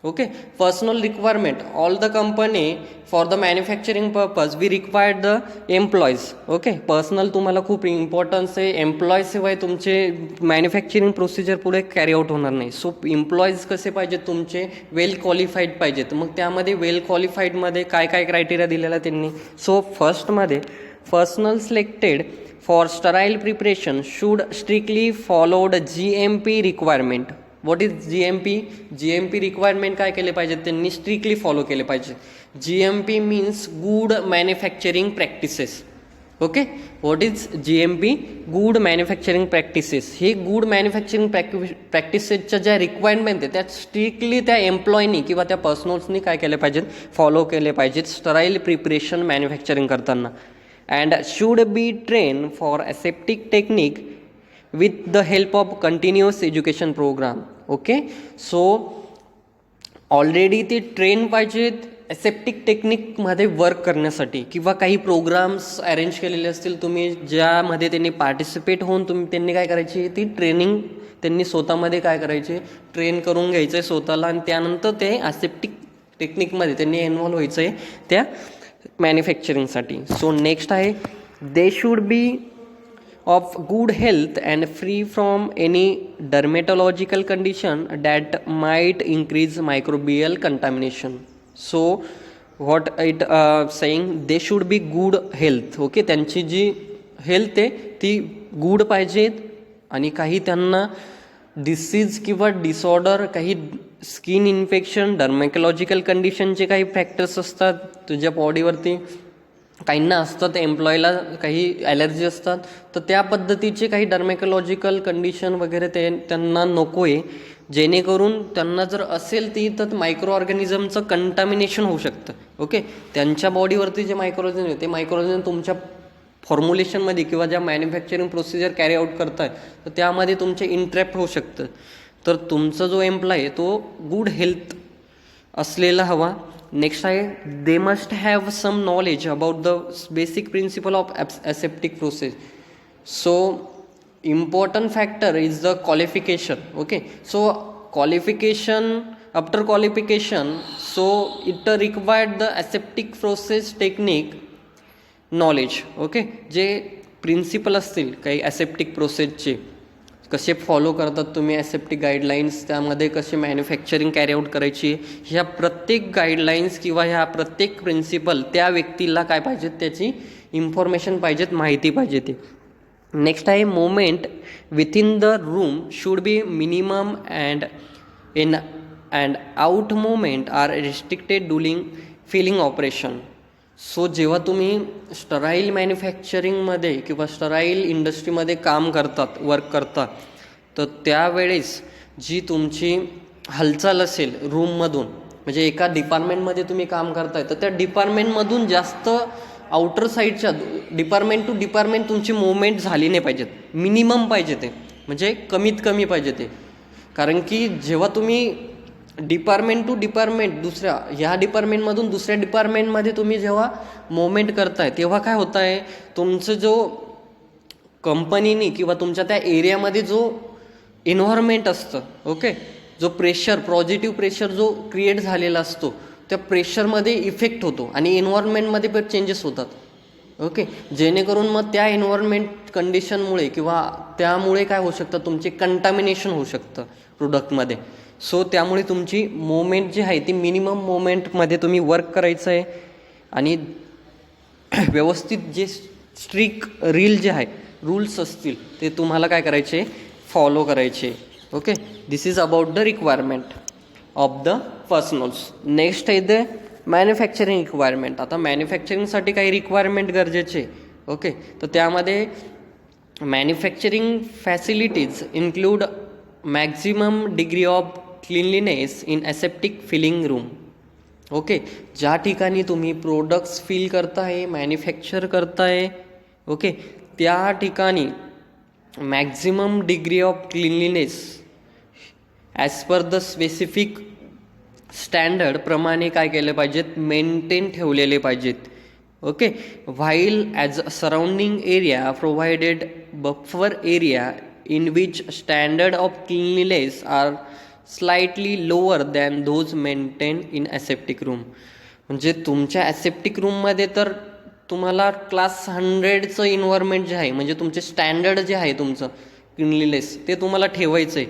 Okay, personal requirement, all the company for the manufacturing purpose we require the employees. Okay, personal तुम्हाला खूप importance आहे. Employees शिवाय तुमचे manufacturing procedure पुढे carry out होणार नाही. So employees कसे पाहिजेत, तुमचे वेल क्वालिफाईड पाहिजेत. मग त्यामध्ये वेल क्वालिफाईडमध्ये काय काय क्रायटेरिया दिलेला त्यांनी. सो फर्स्टमध्ये personnel selected for sterile preparation should strictly followed GMP requirement. What is GMP requirement काय केले पाहिजेत, त्यांनी स्ट्रिक्टली फॉलो केले पाहिजे. GMP means good manufacturing practices. Okay. What is GMP? Good manufacturing practices. हे गुड मॅन्युफॅक्चरिंग प्रॅक्टिसेसच्या ज्या रिक्वायरमेंट आहे त्या स्ट्रिक्टली त्या एम्प्लॉयनी किंवा त्या पर्सनल्सनी काय केले पाहिजेत, फॉलो केले पाहिजेत स्टराईल प्रिपरेशन मॅन्युफॅक्चरिंग करताना. And should be train for aseptic technique with the help of continuous education programme. Okay. So already ते ट्रेन पाहिजेत ॲसेप्टिक टेक्निकमध्ये वर्क करण्यासाठी, किंवा काही प्रोग्राम्स अरेंज केलेले असतील तुम्ही ज्यामध्ये त्यांनी पार्टिसिपेट होऊन त्यांनी काय करायची, ती ट्रेनिंग त्यांनी स्वतःमध्ये काय करायचे, ट्रेन करून घ्यायचं आहे स्वतःला, आणि त्यानंतर ते ॲसेप्टिक टेक्निकमध्ये त्यांनी इन्व्हॉल्व व्हायचं आहे त्या मॅन्युफॅक्चरिंगसाठी. सो नेक्स्ट आहे, they should be of good health and free from any dermatological condition that might increase microbial contamination. So what it saying, they should be good health. Okay. त्यांची जी हेल्थ आहे ती good पाहिजेत, आणि काही त्यांना disease किंवा disorder, काही skin infection, डर्मॅटॉलॉजिकल कंडिशनचे काही फॅक्टर्स असतात तुझ्या बॉडीवरती, काहींना असतात, एम्प्लॉयला काही ॲलर्जी असतात, तर त्या पद्धतीचे काही डर्मॅटॉलॉजिकल कंडिशन वगैरे ते त्यांना नको आहे, जेणेकरून त्यांना जर असेल ती तर मायक्रो ऑर्गॅनिझमचं कंटामिनेशन होऊ शकतं. ओके. त्यांच्या बॉडीवरती जे मायक्रो ऑर्गॅनिझम आहे ते मायक्रो ऑर्गॅनिझम तुमच्या फॉर्म्युलेशनमध्ये किंवा ज्या मॅन्युफॅक्चरिंग प्रोसिजर कॅरी आउट करताय तर त्यामध्ये तुमचे इंट्रॅप्ट होऊ शकतं. तर तुमचा जो एम्प्लॉय आहे तो गुड हेल्थ असलेला हवा. नेक्स्ट आहे, they must have some knowledge about the basic principle of aseptic process. So important factor is the qualification. Okay. So qualification, after qualification, so it required the aseptic process technique knowledge. Okay. जे principle असतील काही ॲसेप्टिक प्रोसेसचे, कसे follow करतात तुम्ही ॲसेप्टिक guidelines, त्यामध्ये कसे manufacturing carry out करायची, ह्या प्रत्येक गाईडलाईन्स किंवा ह्या प्रत्येक प्रिन्सिपल त्या व्यक्तीला काय पाहिजेत, त्याची इन्फॉर्मेशन पाहिजेत, माहिती पाहिजे ते. नेक्स्ट आहे, moment within the room should be minimum and out moment are restricted during filling operation. So जेव्हा तुम्ही स्टराईल मॅन्युफॅक्चरिंगमध्ये किंवा स्टराईल इंडस्ट्रीमध्ये काम करतात, वर्क करतात, तर त्यावेळेस जी तुमची हालचाल असेल रूममधून, म्हणजे एका डिपार्टमेंटमध्ये तुम्ही काम करताय तर त्या डिपार्टमेंटमधून जास्त आउटर साईडच्या डिपार्टमेंट टू डिपार्टमेंट तुमची मुवमेंट झाली नाही पाहिजेत, मिनिमम पाहिजे ते, म्हणजे कमीत कमी पाहिजे ते. कारण की जेव्हा तुम्ही डिपार्टमेंट टू डिपार्टमेंट ह्या डिपार्टमेंटमधून दुसऱ्या डिपार्टमेंटमध्ये तुम्ही जेव्हा मुवमेंट करताय तेव्हा काय होत आहे, तुमचं जो कंपनीनी किंवा तुमच्या त्या एरियामध्ये जो एन्व्हायरमेंट असतं, ओके, जो प्रेशर, पॉझिटिव्ह प्रेशर जो क्रिएट झालेला असतो, त्या प्रेशरमध्ये इफेक्ट होतो आणि एन्व्हायरमेंटमध्ये पण चेंजेस होतात. ओके. जेणेकरून मग त्या एन्व्हायरमेंट कंडिशनमुळे किंवा त्यामुळे काय होऊ शकतं, तुमचे कंटामिनेशन होऊ शकतं प्रोडक्टमध्ये. सो त्यामुळे तुमची मुवमेंट जी आहे ती मिनिमम मुवमेंटमध्ये तुम्ही वर्क करायचं आहे, आणि व्यवस्थित जे स्ट्रिक्ट जे आहे रूल्स असतील ते तुम्हाला काय करायचे, फॉलो करायचे. Okay. This is about the requirement of the personnels. Next आहे द मॅन्युफॅक्चरिंग रिक्वायरमेंट. आता मॅन्युफॅक्चरिंगसाठी काही रिक्वायरमेंट गरजेचे. ओके. तर त्यामध्ये manufacturing facilities include maximum degree of cleanliness in aseptic filling room. Okay. ज्या ठिकाणी तुम्ही प्रोडक्ट्स फिल करताय, मॅन्युफॅक्चर करताय, ओके, त्या ठिकाणी maximum degree of cleanliness as per the specific standard प्रमाणे काय केले पाहिजेत, मेंटेन ठेवलेले पाहिजेत. Okay. While as surrounding area provided buffer area in which standard of cleanliness are slightly lower than those maintained in aseptic room. म्हणजे तुमच्या ॲसेप्टिक रूममध्ये तर तुम्हाला क्लास 100चं इन्व्हायरमेंट जे आहे, म्हणजे तुमचे स्टँडर्ड जे आहे तुमचं क्लिनलीनेस ते तुम्हाला ठेवायचं आहे,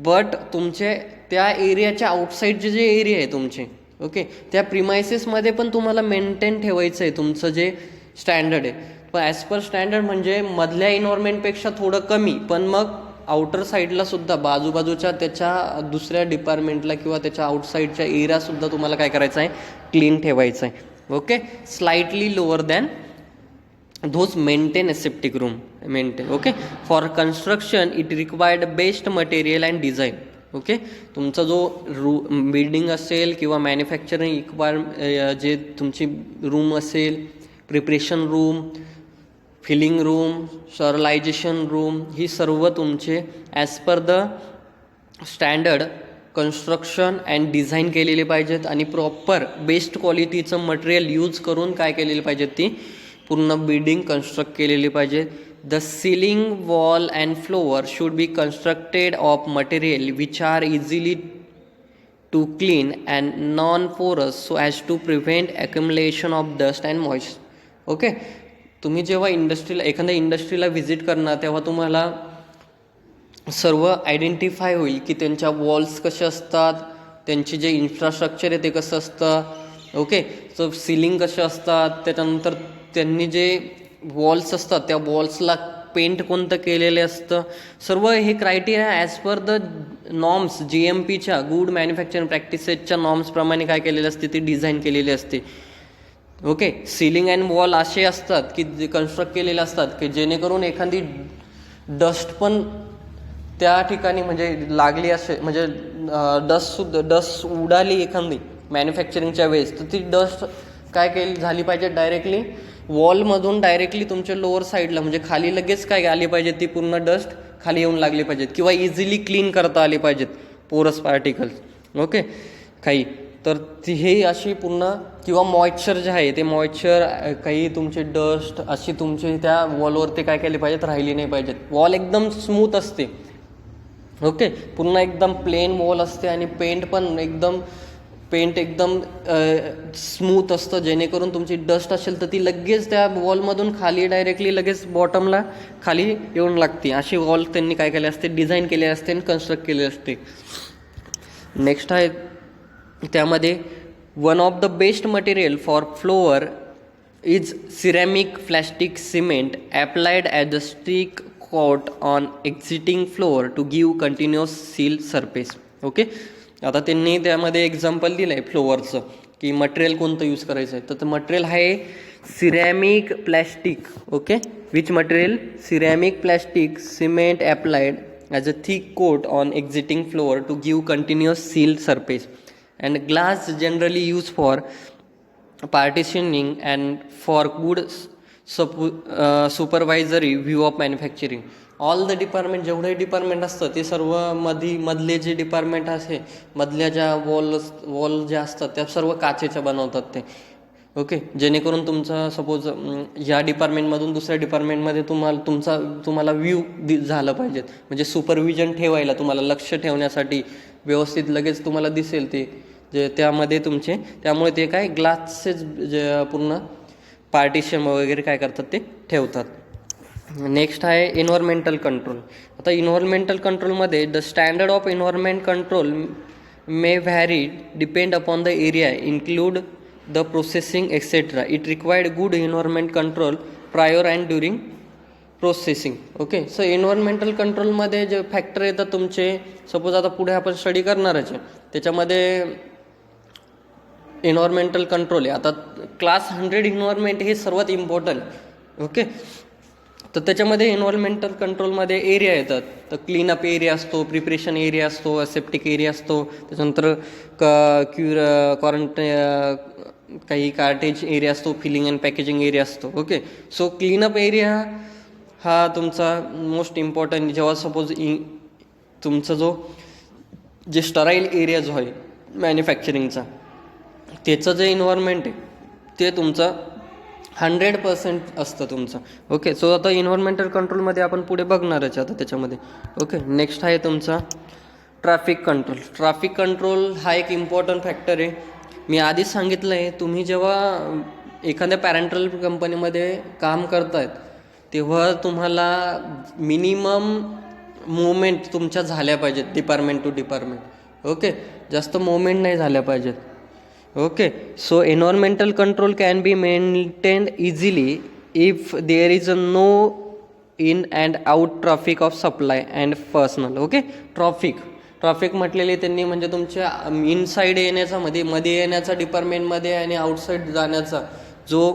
बट तुमचे त्या एरियाच्या आउटसाईडचे जे एरिया आहे तुमचे, ओके, त्या प्रिमायसेसमध्ये पण तुम्हाला मेंटेन ठेवायचं आहे तुमचं जे स्टँडर्ड आहे. पण ॲज पर स्टँडर्ड म्हणजे मधल्या इन्व्हायरमेंटपेक्षा थोडं कमी, पण मग आउटर साईडला सुद्धा बाजूबाजूच्या त्याच्या दुसऱ्या डिपार्टमेंटला किंवा त्याच्या आउटसाईडच्या एरियासुद्धा तुम्हाला काय करायचं आहे, क्लीन ठेवायचं आहे. Okay. Slightly lower than those maintain aseptic room maintain. Okay, for construction it required best material and design. Okay, तुमचा जो बिल्डिंग असेल किंवा मॅन्युफॅक्चरिंग जे तुमची रूम असेल, preparation room, filling room, sterilization room, ही सर्व तुमचे as per the standard construction and design केलेले पाहिजेत आणि प्रॉपर बेस्ट क्वालिटीचं मटेरियल यूज करून काय केलेले पाहिजेत, ती पूर्ण बिल्डिंग कन्स्ट्रक्ट केलेली पाहिजे. The ceiling, wall and floor should be constructed of material which are easily to clean and non porous so as to prevent accumulation of dust and moist. Okay, तुम्ही जेव्हा एखाद्या इंडस्ट्रीला व्हिजिट करणार तेव्हा तुम्हाला सर्व identify होईल की त्यांच्या वॉल्स कसे असतात, त्यांची जे इन्फ्रास्ट्रक्चर आहे ते कसं असतं. ओके, सो सिलिंग कसे असतात, त्याच्यानंतर त्यांनी जे वॉल्स असतात त्या वॉल्सला पेंट कोणतं केलेले असतं, सर्व हे criteria as per the norms GMPच्या गुड मॅन्युफॅक्चरिंग प्रॅक्टिसेसच्या नॉर्म्सप्रमाणे काय केलेले असते, ते डिझाईन केलेले असते. ओके, सिलिंग अँड वॉल असे असतात की जे कन्स्ट्रक्ट केलेले असतात की जेणेकरून एखादी डस्ट पण त्या ठिकाणी म्हणजे लागली असे, म्हणजे डस्ट उडाली एखादी मॅन्युफॅक्चरिंगच्या वेळेस, तर ती डस्ट काय केली झाली पाहिजे, डायरेक्टली वॉलमधून डायरेक्टली तुमच्या लोअर साईडला म्हणजे खाली लगेच काय आली पाहिजे, ती पूर्ण डस्ट खाली येऊन लागली पाहिजेत किंवा इझिली क्लीन करता आली पाहिजेत पोरस पार्टिकल्स. ओके, काही तर ती हे अशी पूर्ण किंवा मॉइश्चर जे आहे ते मॉइश्चर काही तुमचे डस्ट अशी तुमचे त्या वॉलवरती काय केले पाहिजेत, राहिली नाही पाहिजेत. वॉल एकदम स्मूथ असते. ओके, पूर्ण एकदम प्लेन वॉल असते आणि पेंट एकदम स्मूथ असतं, जेणेकरून तुमची डस्ट असेल तर ती लगेच त्या वॉलमधून खाली डायरेक्टली लगेच बॉटमला खाली येऊन लागते. अशी वॉल त्यांनी काय केले असते, डिझाईन केले असते आणि कन्स्ट्रक्ट केले असते. नेक्स्ट आहे त्यामध्ये one of the best material for floor is ceramic plastic cement applied at the stick coat on existing floor to give continuous seal surface. Okay, आता त्यांनी त्यामध्ये एक्झाम्पल दिलं आहे फ्लोअरचं की मटेरियल कोणतं यूज करायचं आहे, तर ते मटेरियल आहे ceramic plastic. Okay, which material, ceramic plastic cement applied as a thick coat on existing floor to give continuous seal surface and glass generally use for partitioning and for good supervisory view of manufacturing. All the department, जेवढे department असतं ते सर्व मधले जे department आहे, मधल्या ज्या wall ज्या असतात त्या सर्व काचेच्या बनवतात ते. ओके, जेणेकरून तुमचा सपोज ह्या डिपार्टमेंटमधून दुसऱ्या डिपार्टमेंटमध्ये तुम्हाला व्ह्यू झालं पाहिजेत, म्हणजे सुपरविजन ठेवायला, तुम्हाला लक्ष ठेवण्यासाठी व्यवस्थित लगेच तुम्हाला दिसेल ते जे त्यामध्ये तुमचे, त्यामुळे ते काय ग्लासेस जे पूर्ण पार्टिशन वगैरे काय करतात ते ठेवतात. नेक्स्ट आहे एन्व्हायरमेंटल कंट्रोल. आता एन्व्हायरमेंटल कंट्रोलमध्ये the standard of environment control may vary depend upon the area include the processing etcetera. It required good environment control prior and during processing. Okay, so environmental कंट्रोलमध्ये जे factor येतात तुमचे, suppose आता पुढे आपण study करणारच आहे, त्याच्यामध्ये एन्व्हायरमेंटल कंट्रोल आहे. आता क्लास 100 एन्व्हायरमेंट हे सर्वात इम्पॉर्टंट. ओके, तर त्याच्यामध्ये एन्व्हायरमेंटल कंट्रोलमध्ये एरिया येतात. तर क्लीनअप एरिया असतो, प्रिपरेशन एरिया असतो, असेप्टिक एरिया असतो, त्याच्यानंतर काही कार्टेज एरिया असतो, फिलिंग अँड पॅकेजिंग एरिया असतो. ओके, सो क्लीनअप एरिया हा तुमचा मोस्ट इम्पॉर्टंट. जेव्हा सपोज तुमचा जे स्टराईल एरिया जो आहे मॅन्युफॅक्चरिंगचा, त्याचं जे एन्व्हायरमेंट आहे ते तुमचं 100% असतं तुमचं. ओके, सो आता एन्व्हायरमेंटल कंट्रोलमध्ये आपण पुढे बघणारच आता त्याच्यामध्ये. ओके, नेक्स्ट आहे तुमचा ट्रॅफिक कंट्रोल. ट्रॅफिक कंट्रोल हा एक इम्पॉर्टंट फॅक्टर आहे. मी आधीच सांगितलं आहे, तुम्ही जेव्हा एखाद्या पॅरेंटल कंपनीमध्ये काम करतायत तेव्हा तुम्हाला मिनिमम मुवमेंट तुमच्या झाल्या पाहिजेत डिपार्टमेंट टू डिपार्टमेंट. ओके, जास्त मुवमेंट नाही झाल्या पाहिजेत. Okay, so environmental control can be maintained easily if there is a no in and out traffic of supply and personal. Okay, traffic म्हटलेले त्यांनी म्हणजे तुमच्या इनसाईड येण्याचा मध्ये येण्याचा डिपार्टमेंटमध्ये आणि आउटसाईड जाण्याचा जो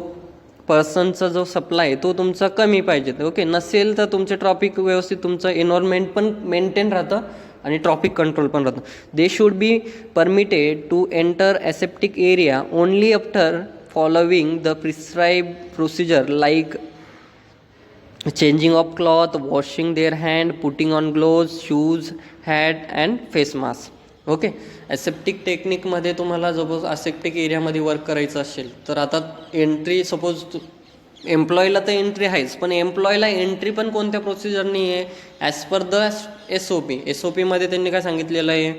पर्सनचा जो सप्लाय आहे तो तुमचा कमी पाहिजे. ओके, नसेल तर तुमचे ट्रॉफिक व्यवस्थित तुमचं एन्व्हायरमेंट पण मेंटेन राहतं आणि ट्रॉफिक कंट्रोल पण राहतं. They should be permitted to enter aseptic area only after following the prescribe procedure like changing of cloth, washing their hand, putting on gloves, shoes, hat and face mask. Okay, aseptic टेक्निकमध्ये तुम्हाला suppose ॲसेप्टिक एरियामध्ये work करायचं असेल तर आता entry suppose एम्प्लॉईला तर entry आहेच, पण एम्प्लॉईला एंट्री पण कोणत्या प्रोसिजरनी आहे ॲज पर द SOP त्यांनी काय सांगितलेलं आहे,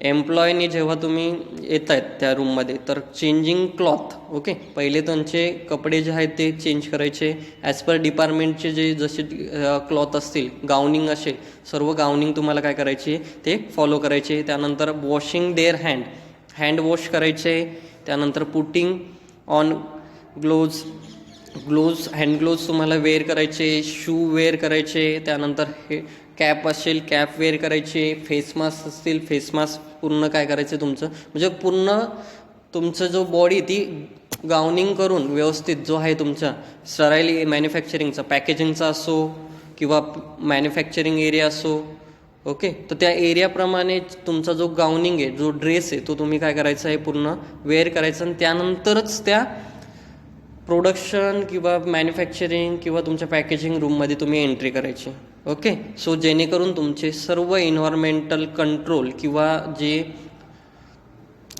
एम्प्लॉयनी जेव्हा तुम्ही येत आहेत त्या रूममध्ये तर चेंजिंग क्लॉथ. ओके, पहिले त्यांचे कपडे जे आहेत ते चेंज करायचे ॲज पर डिपार्टमेंटचे जे जसे क्लॉथ असतील, गाऊनिंग असेल, सर्व गाऊनिंग तुम्हाला काय करायचे ते फॉलो करायचे. त्यानंतर वॉशिंग देअर हँड वॉश करायचे. त्यानंतर पुटिंग ऑन हँड ग्लोव्ज तुम्हाला वेअर करायचे, शू वेअर करायचे. त्यानंतर हे कॅप असेल कॅप वेअर करायचे, फेस मास्क असतील फेस मास्क पूर्ण काय करायचं तुमचं, म्हणजे पूर्ण तुमचं जो बॉडी ती गाऊनिंग करून व्यवस्थित जो आहे तुमचा स्टराईल मॅन्युफॅक्चरिंगचा पॅकेजिंगचा असो किंवा मॅन्युफॅक्चरिंग एरिया असो. ओके, तर त्या एरियाप्रमाणे तुमचा जो गाऊनिंग आहे, जो ड्रेस आहे तो तुम्ही काय करायचा आहे पूर्ण वेअर करायचा आणि त्यानंतरच त्या प्रोडक्शन किंवा मॅन्युफॅक्चरिंग किंवा तुमच्या पॅकेजिंग रूममध्ये तुम्ही एंट्री करायची. ओके, सो जेणेकरून तुमचे सर्व एन्व्हायरमेंटल कंट्रोल किंवा जे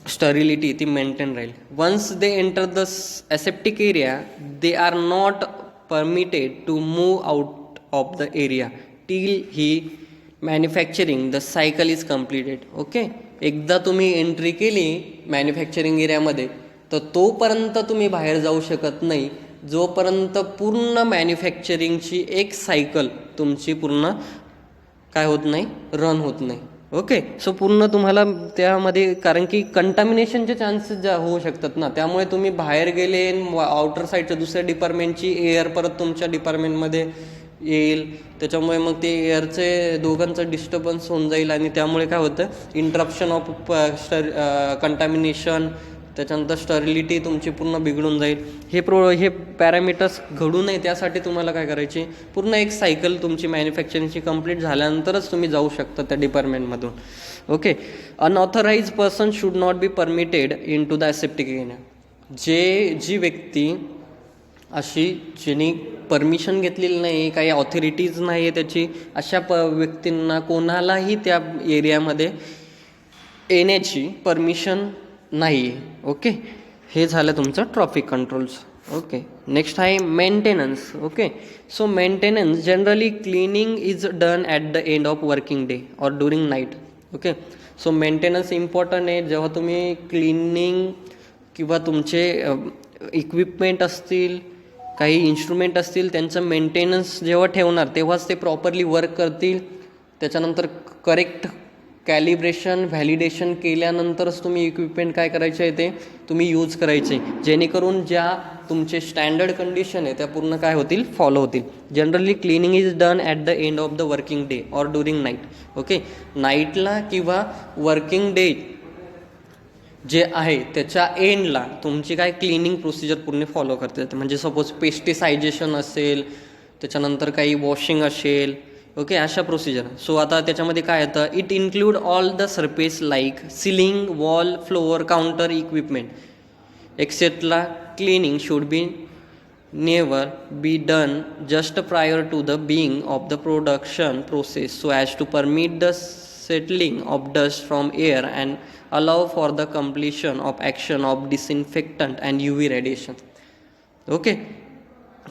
स्टरिलिटी ती मेंटेन राहील. Once they enter the aseptic area they are not permitted to move out of the area till he manufacturing the cycle is completed. Okay, एकदा तुम्ही एंट्री केली मॅन्युफॅक्चरिंग एरियामध्ये तर तोपर्यंत तुम्ही बाहेर जाऊ शकत नाही जोपर्यंत पूर्ण मॅन्युफॅक्चरिंगची एक सायकल तुमची पूर्ण काय होत नाही, रन होत नाही. ओके, सो पूर्ण तुम्हाला त्यामध्ये कारण की कंटामिनेशनचे चान्सेस होऊ शकतात ना, त्यामुळे तुम्ही बाहेर गेले आउटर साईडच्या दुसऱ्या डिपार्टमेंटची एअर परत तुमच्या डिपार्टमेंटमध्ये येईल, त्याच्यामुळे मग ते एअरचे दोघांचं डिस्टर्बन्स होऊन जाईल आणि त्यामुळे काय होतं इंटरप्शन ऑफ कंटामिनेशन, त्याच्यानंतर स्टरिलिटी तुमची पूर्ण बिघडून जाईल. हे पॅरामीटर्स घडू नये त्यासाठी तुम्हाला काय करायची पूर्ण एक सायकल तुमची मॅन्युफॅक्चरिंगची कंप्लीट झाल्यानंतरच तुम्ही जाऊ शकता त्या डिपार्टमेंटमधून. Okay, unauthorised person should not be permitted in to the aseptic area. जी व्यक्ती अशी ज्यांनी परमिशन घेतलेली नाही, काही ऑथॉरिटीज नाही आहे त्याची, अशा व्यक्तींना कोणालाही त्या एरियामध्ये येण्याची परमिशन नाही. ओके, हे झालं तुमचं ट्रॉफिक कंट्रोल्स. ओके, नेक्स्ट आहे maintenance. Okay, so maintenance generally cleaning is done at the end of working day or during night. Okay, so maintenance important आहे. जेव्हा तुम्ही क्लिनिंग किंवा तुमचे इक्विपमेंट असतील, काही इन्स्ट्रुमेंट असतील, त्यांचं मेंटेनन्स जेव्हा ठेवणार तेव्हाच ते प्रॉपरली वर्क करतील. त्याच्यानंतर करेक्ट कॅलिब्रेशन व्हॅलिडेशन केल्यानंतरच तुम्ही इक्विपमेंट काय करायचे आहे ते तुम्ही यूज करायचे, जेणेकरून ज्या तुमचे स्टँडर्ड कंडिशन आहे त्या पूर्ण काय होतील फॉलो होतील. Generally cleaning is done at the end of the working day or during night. Okay, नाईटला किंवा वर्किंग डे जे आहे त्याच्या एंडला तुमची काय क्लिनिंग प्रोसिजर पूर्ण फॉलो करते जाते. म्हणजे सपोज पेस्टिसायझेशन असेल, त्याच्यानंतर काही वॉशिंग असेल. ओके, अशा प्रोसिजर. सो आता त्याच्यामध्ये काय येतं, it include all the surface like ceiling, wall, floor, counter equipment etcetera. Cleaning should be never be done just prior to the being of the production process so as to permit the settling of dust from air and allow for the completion of action of disinfectant and UV radiation. Okay,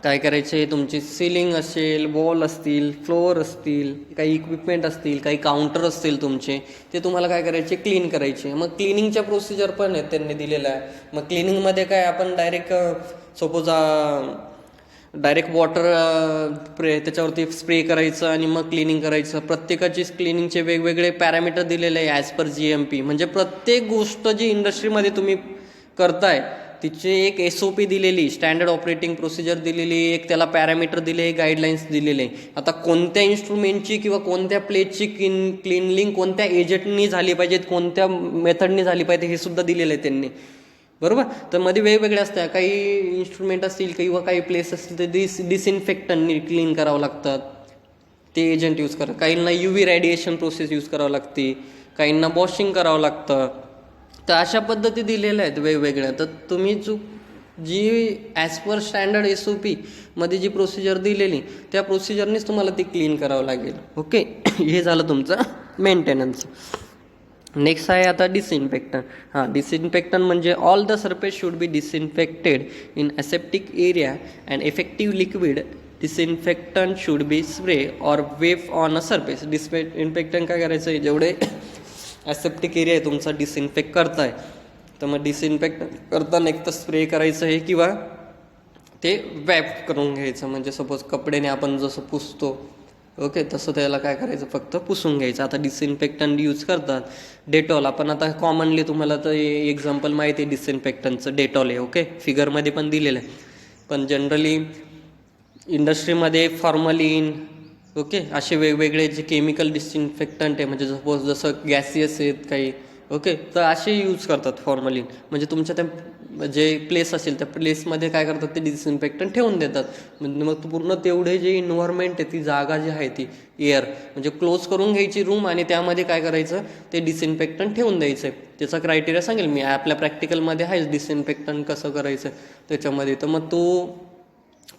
काय करायचे, तुमची ceiling असेल, wall असतील, floor असतील, काही equipment असतील, काही counter असतील तुमचे, ते तुम्हाला काय करायचे क्लीन करायचे. मग क्लिनिंगच्या प्रोसिजर पण आहेत त्यांनी दिलेलं आहे. मग क्लिनिंगमध्ये काय आपण डायरेक्ट डायरेक्ट वॉटर त्याच्यावरती स्प्रे करायचं आणि मग क्लिनिंग करायचं. प्रत्येकाची क्लिनिंगचे वेगवेगळे पॅरामीटर दिलेले आहे ॲज पर GMP. म्हणजे प्रत्येक गोष्ट जी इंडस्ट्रीमध्ये तुम्ही करताय तिचे एक SOP दिलेली, स्टँडर्ड ऑपरेटिंग प्रोसिजर दिलेली, एक त्याला पॅरामीटर दिले, गाईडलाईन्स दिलेले. आता कोणत्या इन्स्ट्रुमेंटची किंवा कोणत्या प्लेटची क्लिनलिंग कोणत्या एजंटनी झाली पाहिजेत, कोणत्या मेथडनी झाली पाहिजे हे सुद्धा दिलेलं आहे त्यांनी. बरोबर. तर मध्ये वेगवेगळे असतात, काही इन्स्ट्रुमेंट असतील किंवा काही प्लेस असतील तर डिसइन्फेक्टंटनी क्लीन करावं लागतात, ते एजंट यूज करा. काहींना UV रेडिएशन प्रोसेस यूज करावं लागते, काहींना वॉशिंग करावं लागतं. तर अशा पद्धती दिलेल्या आहेत वेगवेगळ्या. तर तुम्ही जी ॲज पर स्टँडर्ड SOP मध्ये जी प्रोसिजर दिलेली त्या प्रोसिजरनेच तुम्हाला ती क्लीन करावं लागेल. ओके. हे झालं तुमचं मेंटेनन्स. नेक्स्ट आहे आता डिसइन्फेक्टंट. डिसइन्फेक्टंट म्हणजे all the surface should be disinfected in aseptic area and effective liquid disinfectant should be spray or wipe on a surface. Disinfectant काय करायचं आहे, जेवढे ॲसेप्टिक एरिया आहे तुमचा डिसइन्फेक्ट करताय, तर मग डिसइन्फेक्ट करताना एक तर स्प्रे करायचं आहे किंवा ते वॅप करून घ्यायचं. म्हणजे सपोज कपड्याने आपण जसं पुसतो, ओके, तसं त्याला काय करायचं, फक्त पुसून घ्यायचं. आता डिसइन्फेक्टंट यूज करतात डेटॉल. आपण आता कॉमनली तुम्हाला तर एक्झाम्पल माहिती आहे डिसइन्फेक्टंटचं, डेटॉल आहे. ओके, फिगरमध्ये पण दिलेलं आहे. पण जनरली इंडस्ट्रीमध्ये फॉर्मलिन, ओके, असे वेगवेगळे जे केमिकल डिसइन्फेक्टंट आहे, म्हणजे सपोज जसं गॅसियस आहेत काही, ओके, तर असे यूज करतात फॉर्मलिन. म्हणजे तुमच्या त्या जे प्लेस असेल त्या प्लेसमध्ये काय करतात, ते डिसइन्फेक्टंट ठेवून देतात. म्हणजे मग पूर्ण तेवढे जे इन्व्हायरमेंट आहे, ती जागा जी आहे ती एअर म्हणजे क्लोज करून घ्यायची रूम, आणि त्यामध्ये काय करायचं, ते डिसइन्फेक्टंट ठेवून द्यायचं आहे. त्याचा क्रायटेरिया सांगेल मी, आपल्या प्रॅक्टिकलमध्ये आहेच डिसइन्फेक्टंट कसं करायचं त्याच्यामध्ये. तर मग तो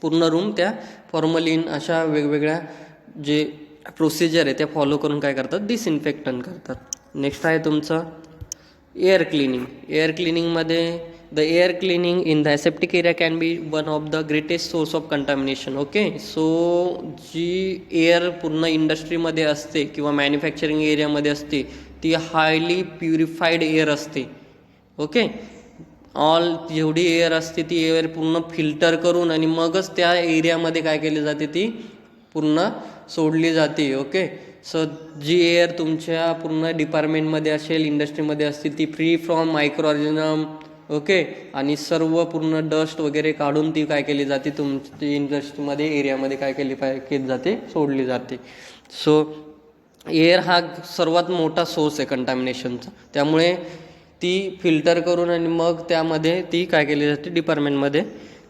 पूर्ण रूम त्या फॉर्मलिन अशा वेगवेगळ्या जे प्रोसिजर आहे त्या फॉलो करून काय करतात, डिसइन्फेक्टंट करतात. नेक्स्ट आहे तुमचं एअर क्लिनिंग. एअर क्लिनिंगमध्ये the air cleaning in the aseptic area can be one of the greatest source of contamination. Okay, so जी एअर पूर्ण इंडस्ट्रीमध्ये असते किंवा मॅन्युफॅक्चरिंग एरियामध्ये असते ती हायली प्युरिफाईड एअर असते. ओके, ऑल जेवढी एअर असते ती एअर पूर्ण फिल्टर करून आणि मगच त्या एरियामध्ये काय केली जाते, ती पूर्ण सोडली जाते. ओके, सो जी एअर तुमच्या पूर्ण डिपार्टमेंटमध्ये असेल, इंडस्ट्रीमध्ये असतील, ती free from micro organism, okay, आणि सर्व पूर्ण डस्ट वगैरे काढून ती काय केली जाते, तुमची इंडस्ट्रीमध्ये एरियामध्ये काय केली जाते, सोडली जाते. सो एअर हा सर्वात मोठा सोर्स आहे कंटामिनेशनचा. त्यामुळे ती फिल्टर करून आणि मग त्यामध्ये ती काय केली जाते, डिपार्टमेंटमध्ये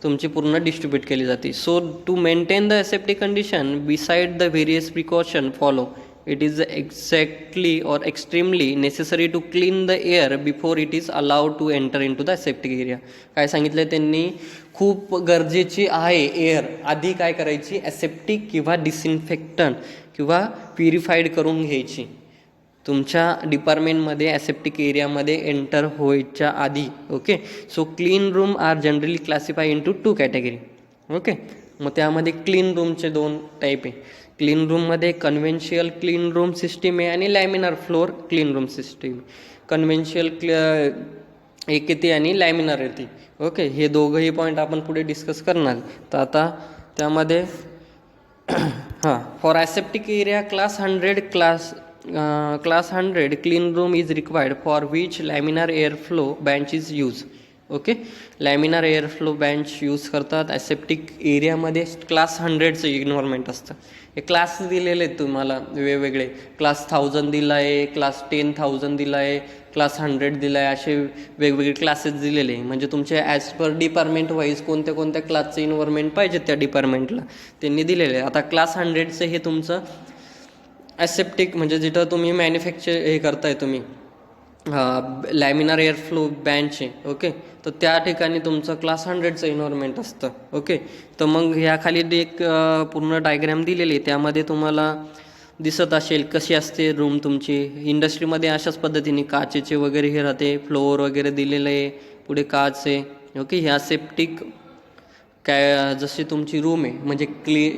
तुमची पूर्ण डिस्ट्रीब्यूट केली जाते. So to maintain the aseptic condition beside the various precaution follow, it is exactly or extremely necessary to clean the air before it is allowed to enter in to the aseptic area. काय सांगितलं त्यांनी, खूप गरजेची आहे air आधी काय करायची, ॲसेप्टिक किंवा डिसइन्फेक्टंट किंवा प्युरिफाईड करून घ्यायची तुमच्या डिपार्टमेंटमध्ये ॲसेप्टिक एरियामध्ये एंटर व्हायच्या आधी. Okay, so clean room are generally classify into 2 category. Okay, मग त्यामध्ये क्लीन रूमचे 2 टाईप आहे. क्लीन रूममध्ये कन्व्हेन्शियल क्लीन रूम सिस्टीम आहे आणि laminar floor clean room system. Conventional एक येते आणि लॅमिनार येते. ओके, हे दोघंही पॉईंट आपण पुढे डिस्कस करणार. तर आता त्यामध्ये for aseptic area class 100 clean room is required for which laminar air flow bench is use. Okay, laminar air flow bench use करतात ॲसेप्टिक एरियामध्ये. क्लास 100चं इन्व्हायरमेंट असतं. हे क्लास दिलेले आहेत तुम्हाला वेगवेगळे. क्लास 1000 दिला आहे, क्लास 10,000 दिला आहे, क्लास 100 दिला आहे, असे वेगवेगळे क्लासेस दिलेले आहे. म्हणजे तुमचे ॲज पर डिपार्टमेंट वाईज कोणत्या कोणत्या क्लासचं इन्व्हायरमेंट पाहिजे त्या डिपार्टमेंटला त्यांनी दिलेले आहे. आता क्लास 100चं हे तुमचं ॲसेप्टिक म्हणजे जिथं तुम्ही मॅन्युफॅक्चर हे करताय तुम्ही लॅमिनार एअर फ्लो बेंच आहे. ओके, तर त्या ठिकाणी तुमचं क्लास 100चं इन्व्हायरमेंट असतं. ओके, तर मग ह्याखाली एक पूर्ण डायग्रॅम दिलेली आहे, त्यामध्ये तुम्हाला दिसत असेल कशी असते रूम तुमची. इंडस्ट्रीमध्ये अशाच पद्धतीने काचेचे वगैरे हे राहते, फ्लोअर वगैरे दिलेलं आहे, पुढे काच आहे. ओके, ह्या सेप्टिक काय जशी तुमची रूम आहे म्हणजे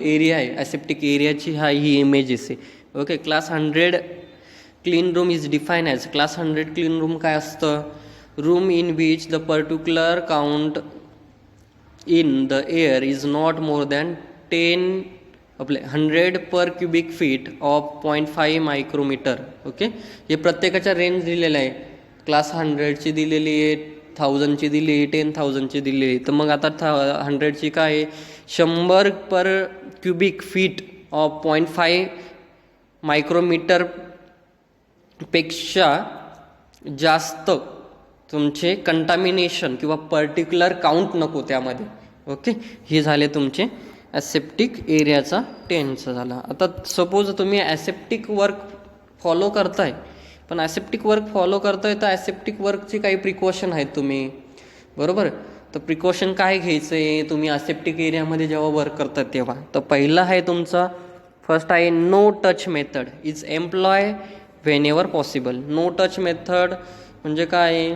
एरिया आहे ॲसेप्टिक एरियाची ही इमेजेस आहे. Okay, class 100 clean room is define as. Class 100 clean room काय असतं, room in which the particular count in the air is not more than 100 per cubic feet of 0.5 micrometre. Okay, हे प्रत्येकाच्या range दिलेलं आहे. Class 100ची दिलेली आहे, 1000ची दिली आहे, 10,000ची दिलेली आहे. तर मग आता 100ची काय आहे, 100 per cubic feet of 0.5 micrometre पेक्षा जास्त तुमचे कंटामिनेशन किंवा पर्टिक्युलर काउंट नको त्यामध्ये. ओके, हे झाले तुमचे ॲसेप्टिक एरियाचा 10चा झाला. आता सपोज तुम्ही ॲसेप्टिक वर्क फॉलो करताय, पण ॲसेप्टिक वर्क फॉलो करताय तर ॲसेप्टिक वर्कची काही प्रिकॉशन आहेत तुम्ही, बरोबर. तर प्रिकॉशन काय घ्यायचं आहे तुम्ही ॲसेप्टिक एरियामध्ये जेव्हा वर्क करतात तेव्हा. तर पहिला आहे तुमचा, फर्स्ट आहे no touch method is employ whenever possible. No touch method म्हणजे काय,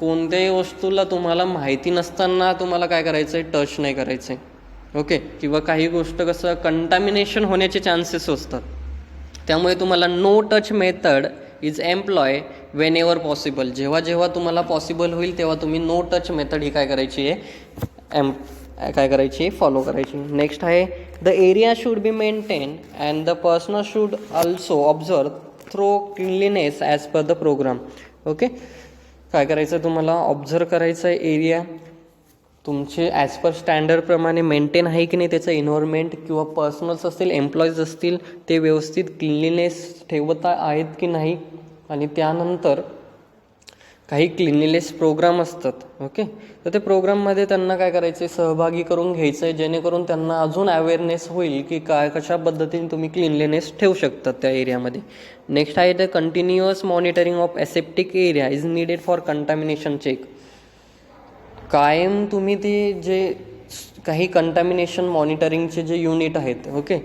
कोणत्याही वस्तूला तुम्हाला माहिती नसताना तुम्हाला काय करायचं आहे, टच नाही करायचं आहे. ओके, किंवा काही गोष्ट कसं कंटामिनेशन होण्याचे चान्सेस असतात, त्यामुळे तुम्हाला no touch method is employ whenever possible. जेव्हा जेव्हा तुम्हाला पॉसिबल होईल तेव्हा तुम्ही नो टच मेथड ही काय करायची आहे, काय करायची आहे, फॉलो करायची. नेक्स्ट आहे the area should be maintain and the person should also observe throw cleanliness as per the program. Okay, काय करायचं तुम्हाला, ऑब्झर्व करायचं आहे एरिया तुमचे ॲज पर स्टँडर्डप्रमाणे मेंटेन आहे की नाही, त्याचं एन्व्हायरमेंट किंवा पर्सनल्स असतील, एम्प्लॉईज असतील, ते व्यवस्थित क्लिनलीनेस ठेवता आहेत की नाही. आणि त्यानंतर काही क्लिनलीनेस प्रोग्राम असतात. ओके, तर ते प्रोग्राममध्ये त्यांना काय करायचं आहे, सहभागी करून घ्यायचं आहे, जेणेकरून त्यांना अजून अवेअरनेस होईल की कशा पद्धतीने तुम्ही क्लिनलीनेस ठेवू शकतात त्या एरियामध्ये. नेक्स्ट आहे the continuous monitoring of aseptic area is needed for contamination check. कायम तुम्ही ते जे काही कंटामिनेशन मॉनिटरिंगचे जे युनिट आहेत, ओके,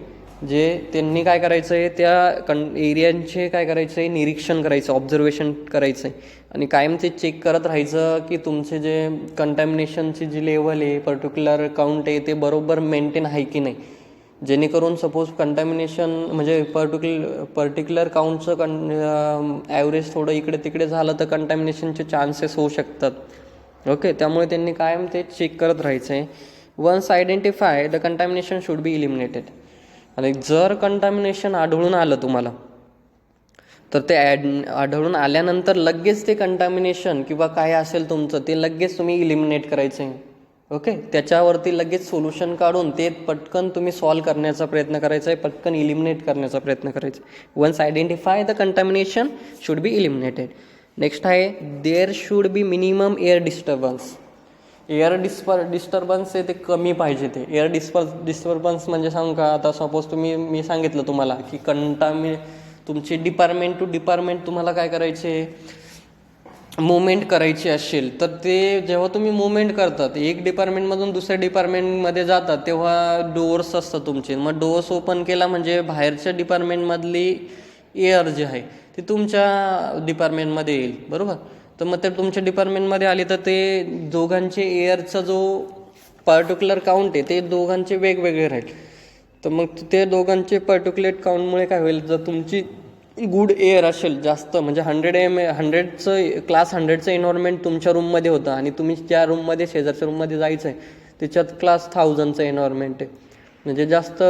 जे त्यांनी काय करायचं आहे, त्या एरियांचे काय करायचं आहे, निरीक्षण करायचं, ऑब्झर्वेशन करायचं आहे आणि कायम ते चेक करत राहायचं की तुमचे जे कंटॅमिनेशनची जी लेवल आहे, पर्टिक्युलर काउंट आहे, ते बरोबर मेंटेन आहे की नाही. जेणेकरून सपोज कंटॅमिनेशन म्हणजे पर्टिक्युलर काउंटचं ॲव्हरेज थोडं इकडे तिकडे झालं तर कंटॅमिनेशनचे चान्सेस होऊ शकतात. ओके, त्यामुळे त्यांनी कायम ते चेक करत राहायचं आहे. Once identify the contamination should be eliminated. आणि जर कंटॅमिनेशन आढळून आलं तुम्हाला, तर ते आढळून आल्यानंतर लगेच ते कंटॅमिनेशन किंवा काय असेल तुमचं ते लगेच तुम्ही इलिमिनेट करायचं आहे. ओके, त्याच्यावरती लगेच सोल्युशन काढून ते पटकन तुम्ही सॉल्व्ह करण्याचा प्रयत्न करायचा आहे, पटकन इलिमिनेट करण्याचा प्रयत्न करायचा आहे. Once identify the contamination should be eliminated. Next आहे there should be minimum air disturbance. Air disturbance आहे ते कमी पाहिजे. ते एअर डिस्टर्बन्स म्हणजे सांगू का, आता सपोज मी सांगितलं तुम्हाला की तुमचे डिपार्टमेंट टू डिपार्टमेंट तुम्हाला काय करायचे, मुवमेंट करायची असेल तर ते जेव्हा तुम्ही मुवमेंट करतात एक डिपार्टमेंटमधून दुसऱ्या डिपार्टमेंटमध्ये जातात तेव्हा डोअर्स असतात तुमचे. मग डोअर्स ओपन केला म्हणजे बाहेरच्या डिपार्टमेंटमधली एअर जी आहे ती तुमच्या डिपार्टमेंटमध्ये येईल, बरोबर. तर मग ते तुमच्या डिपार्टमेंटमध्ये आले तर ते दोघांचे एअरचा जो पर्टिक्युलर काउंट आहे ते दोघांचे वेगवेगळे राहील. तर मग ते दोघांचे पर्टिक्युलर काउंटमुळे काय होईल, जर तुमची गुड एअर असेल जास्त म्हणजे 100चं क्लास 100चं एन्व्हायरमेंट तुमच्या रूममध्ये होतं आणि तुम्ही ज्या रूममध्ये शेजारच्या रूममध्ये जायचं आहे त्याच्यात क्लास 1000चं एन्व्हायरमेंट आहे, म्हणजे जास्त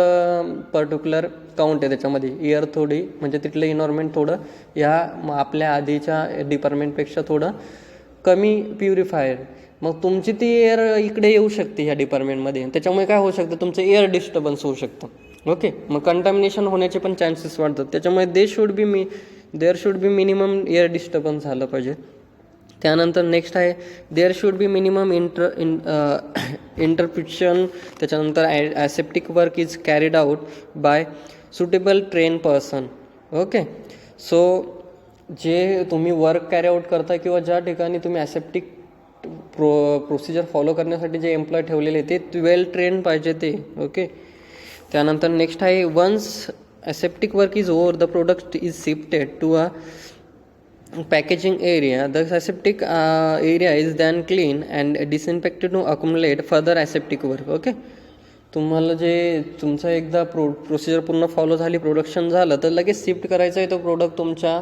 पर्टिक्युलर काउंट आहे त्याच्यामध्ये एअर थोडी, म्हणजे तिथलं एन्व्हायरमेंट थोडं ह्या आपल्या आधीच्या डिपार्टमेंटपेक्षा थोडं कमी प्युरिफायर. मग तुमची ती एअर इकडे येऊ शकते ह्या डिपार्टमेंटमध्ये, त्याच्यामुळे काय होऊ शकतं, तुमचं एअर डिस्टर्बन्स होऊ शकतं. ओके, मग कंटॅमिनेशन होण्याचे पण चान्सेस वाढतात. त्याच्यामुळे there should be minimum air disturbance झालं पाहिजे. त्यानंतर नेक्स्ट आहे there should be minimum interruption. त्याच्यानंतर aseptic work is carried out by suitable train person. Okay, so जे तुम्ही वर्क कॅरी आउट करता किंवा ज्या ठिकाणी तुम्ही ॲसेप्टिक प्रोसिजर फॉलो करण्यासाठी जे एम्प्लॉय ठेवलेले ते वेल ट्रेन पाहिजे ते. ओके, त्यानंतर नेक्स्ट आहे once aseptic work is over the product is shifted to a packaging area. The aseptic area is then clean and disinfected to accumulate further aseptic work. Okay, तुम्हाला जे तुमचं एकदा प्रोसिजर पूर्ण follow झाली, production झालं तर लगेच शिफ्ट करायचं आहे तो प्रोडक्ट तुमच्या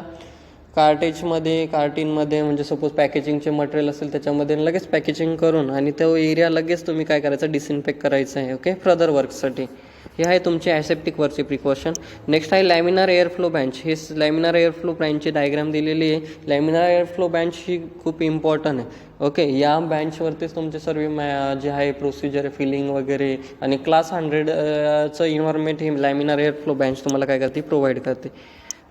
कार्टिनमध्ये म्हणजे सपोज पॅकेजिंगचे मटेरियल असेल त्याच्यामध्ये लगेच पॅकेजिंग करून आणि तो एरिया लगेच तुम्ही काय करायचं, डिसइन्फेक्ट करायचं आहे. ओके, फर्दर वर्कसाठी हे आहे तुमचे ॲसेप्टिक वर्कचे प्रिकॉशन. नेक्स्ट आहे लॅमिनार एअरफ्लो बँच. हे लॅमिनार एअरफ्लो बँचची डायग्राम दिलेली आहे. लॅमिनार एअरफ्लो बँच ही खूप इम्पॉर्टंट आहे. ओके, या बँचवरतीच तुमचे सर्व जे आहे प्रोसिजर फिलिंग वगैरे आणि क्लास 100चं इन्व्हायरमेंट ही लॅमिनार एअरफ्लो बँच तुम्हाला काय करते, प्रोव्हाइड करते.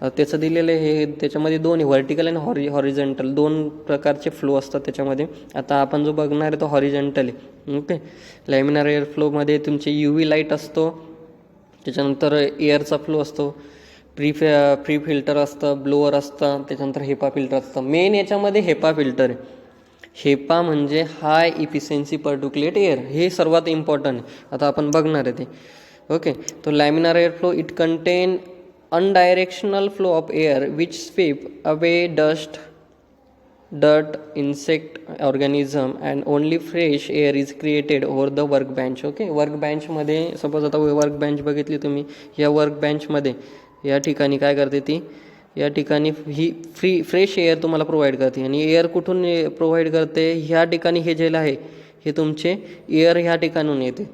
त्याचं दिलेलं हे त्याच्यामध्ये दोन व्हर्टिकल आणि हॉरिझॉन्टल दोन प्रकारचे फ्लो असतात त्याच्यामध्ये. आता आपण जो बघणार आहे तो हॉरिझॉन्टल आहे. ओके, लॅमिनार एअर फ्लोमध्ये तुमचे UV लाईट असतो, त्याच्यानंतर एअरचा फ्लो असतो, प्री फिल्टर असतं, ब्लोअर असतं, त्याच्यानंतर हेपा फिल्टर असतं. मेन याच्यामध्ये हेपा फिल्टर आहे. हेपा म्हणजे हाय इफिशियन्सी पर्टिक्युलेट एअर, हे सर्वात इम्पॉर्टंट आहे. आता आपण बघणार आहे ते. ओके, तो laminar air flow it content undirectional flow of air which sweep away dust, dirt, insect, organism and only fresh air is created over the workbench. Okay, वर्कबेंचमध्ये सपोज आता वर्कबेंच बघितली तुम्ही, या वर्कबेंचमध्ये या ठिकाणी काय करते ती, या ठिकाणी ही फ्रेश एअर तुम्हाला प्रोव्हाइड करते. आणि एअर कुठून प्रोव्हाइड करते, ह्या ठिकाणी हे जे आहे हे तुमचे एअर ह्या ठिकाणून येते.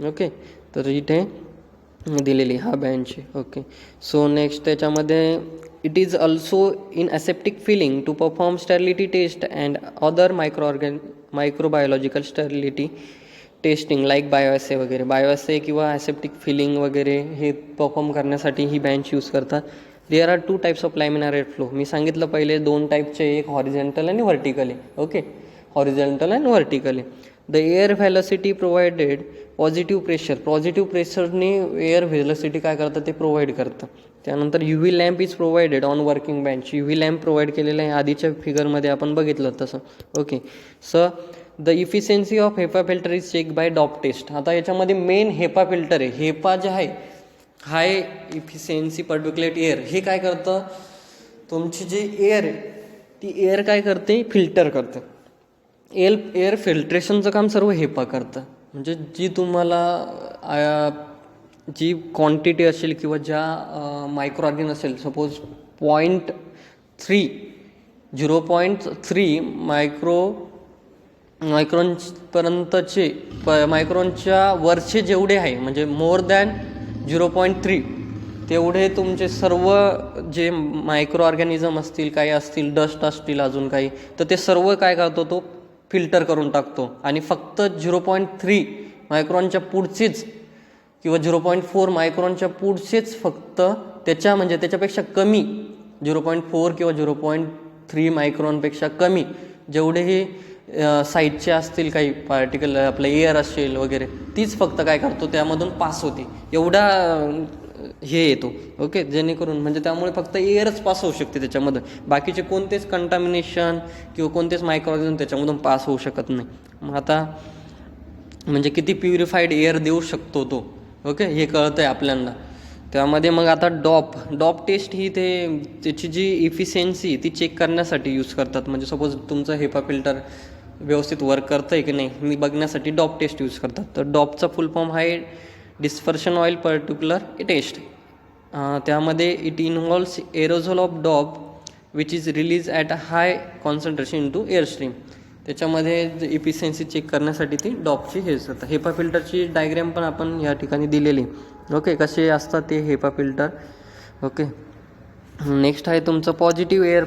ओके, तर इथे दिलेली हा बेंच. ओके, सो नेक्स्ट त्याच्यामध्ये it is also in aseptic filling to perform sterility test and other microbiological sterility testing like bioassay वगैरे. बायोअसे किंवा ॲसेप्टिक फिलिंग वगैरे हे परफॉर्म करण्यासाठी ही बेंच यूज करतात. There are 2 types of laminar air flow. मी सांगितलं पहिले 2 टाईपचे, एक हॉरिझॉन्टल आणि व्हर्टिकल आहे. ओके, हॉरिझॉन्टल अँड व्हर्टिकल आहे. The air velocity provided positive प्रेशरने एअर व्हेलॉसिटी काय करतं ते प्रोव्हाइड करतं. त्यानंतर UV lamp is provided on working bench. UV lamp provide केलेलं आहे, आधीच्या फिगरमध्ये आपण बघितलं तसं. Okay, so the efficiency of HEPA filter is check by DOP test. आता याच्यामध्ये मेन हेपा फिल्टर आहे. हेपा जे आहे हाय इफिशियन्सी पर्टिक्युलेट एअर, हे काय करतं, तुमची जी एअर आहे ती एअर काय करते, फिल्टर करतं. एअर फिल्ट्रेशनचं काम सर्व हेपा करतं. म्हणजे जी तुम्हाला जी क्वांटिटी असेल किंवा ज्या मायक्रो ऑर्गन असेल, सपोज 0.3 मायक्रॉनपर्यंतचे मायक्रॉनच्या वरचे जेवढे आहे, म्हणजे मोर दॅन 0.3 तेवढे तुमचे सर्व जे मायक्रो ऑर्गॅनिझम असतील, काही असतील, डस्ट असतील, अजून काही, तर ते सर्व काय करतो तो फिल्टर करून टाकतो. आणि फक्त 0.3 मायक्रॉनच्या पुढचेच किंवा 0.4 मायक्रॉनच्या पुढचेच फक्त त्याच्यापेक्षा कमी 0.4 किंवा 0.3 मायक्रॉनपेक्षा कमी जेवढेही साईजचे असतील काही पार्टिकल, आपलं एअर असेल वगैरे, तीच फक्त काय करतो त्यामधून पास होती. एवढा हे येतो. ओके, जेणेकरून म्हणजे त्यामुळे फक्त एअरच पास होऊ शकते त्याच्यामधून, बाकीचे कोणतेच कंटामिनेशन किंवा कोणतेच मायक्रोऑर्गॅनिझम त्याच्यामधून पास होऊ शकत नाही. मग आता म्हणजे किती प्युरिफाईड एअर देऊ शकतो तो. ओके, हे कळतं आहे आपल्याला. त्यामध्ये मग आता डॉप टेस्ट ही त्याची जी इफिशियन्सी ती चेक करण्यासाठी यूज करतात. म्हणजे सपोज तुमचं हेपा फिल्टर व्यवस्थित वर्क करतं आहे की नाही मी बघण्यासाठी डॉप टेस्ट यूज करतात. तर डॉपचा फुल फॉर्म आहे डिस्पर्शन ऑइल पर्टिक्युलर टेस्ट. त्यामध्ये it involves aerosol of DOP which is release at a high concentration in to air stream. त्याच्यामध्ये इफिशियन्सी चेक करण्यासाठी ती डॉपची हेच होतं. हेपा फिल्टरची डायग्रॅम पण आपण या ठिकाणी दिलेली. ओके, कसे असतात ते हेपा फिल्टर. ओके, नेक्स्ट आहे तुमचं पॉझिटिव्ह एअर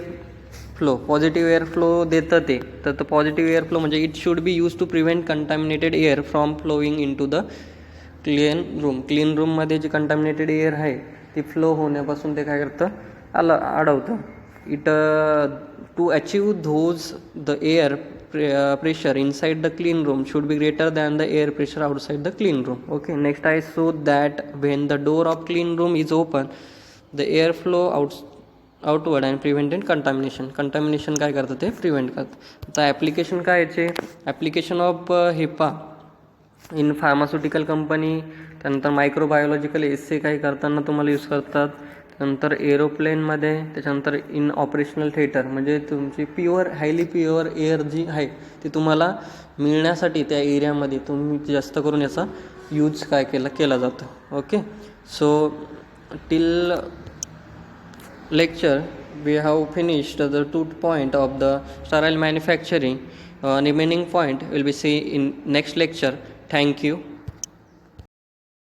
फ्लो देतं ते. तर पॉझिटिव्ह एअर फ्लो म्हणजे it should be use to prevent contaminated air from flowing in to the clean रूममध्ये जी कंटॅमिनेटेड एअर आहे ती फ्लो होण्यापासून ते काय करतं अडवतं. It to achieve the air pressure inside the clean room should be greater than the air pressure outside the clean room. Okay, next I show that when the door of clean room is open the air flow outward and prevented contamination काय करतं ते prevent करतं. आता application काय याचे, application of HEPA in pharmaceutical company, त्यानंतर मायक्रोबायोलॉजिकल एसे काही करताना तुम्हाला यूज करतात. नंतर एरोप्लेनमध्ये, त्याच्यानंतर इन ऑपरेशनल थिएटर म्हणजे तुमची हायली प्युअर एअर जी आहे ती तुम्हाला मिळण्यासाठी त्या एरियामध्ये तुम्ही जास्त करून याचा यूज केला जातो. Okay, so till lecture we have finished the 2 point of the sterile manufacturing. Remaining point will be see in next lecture. Thank you.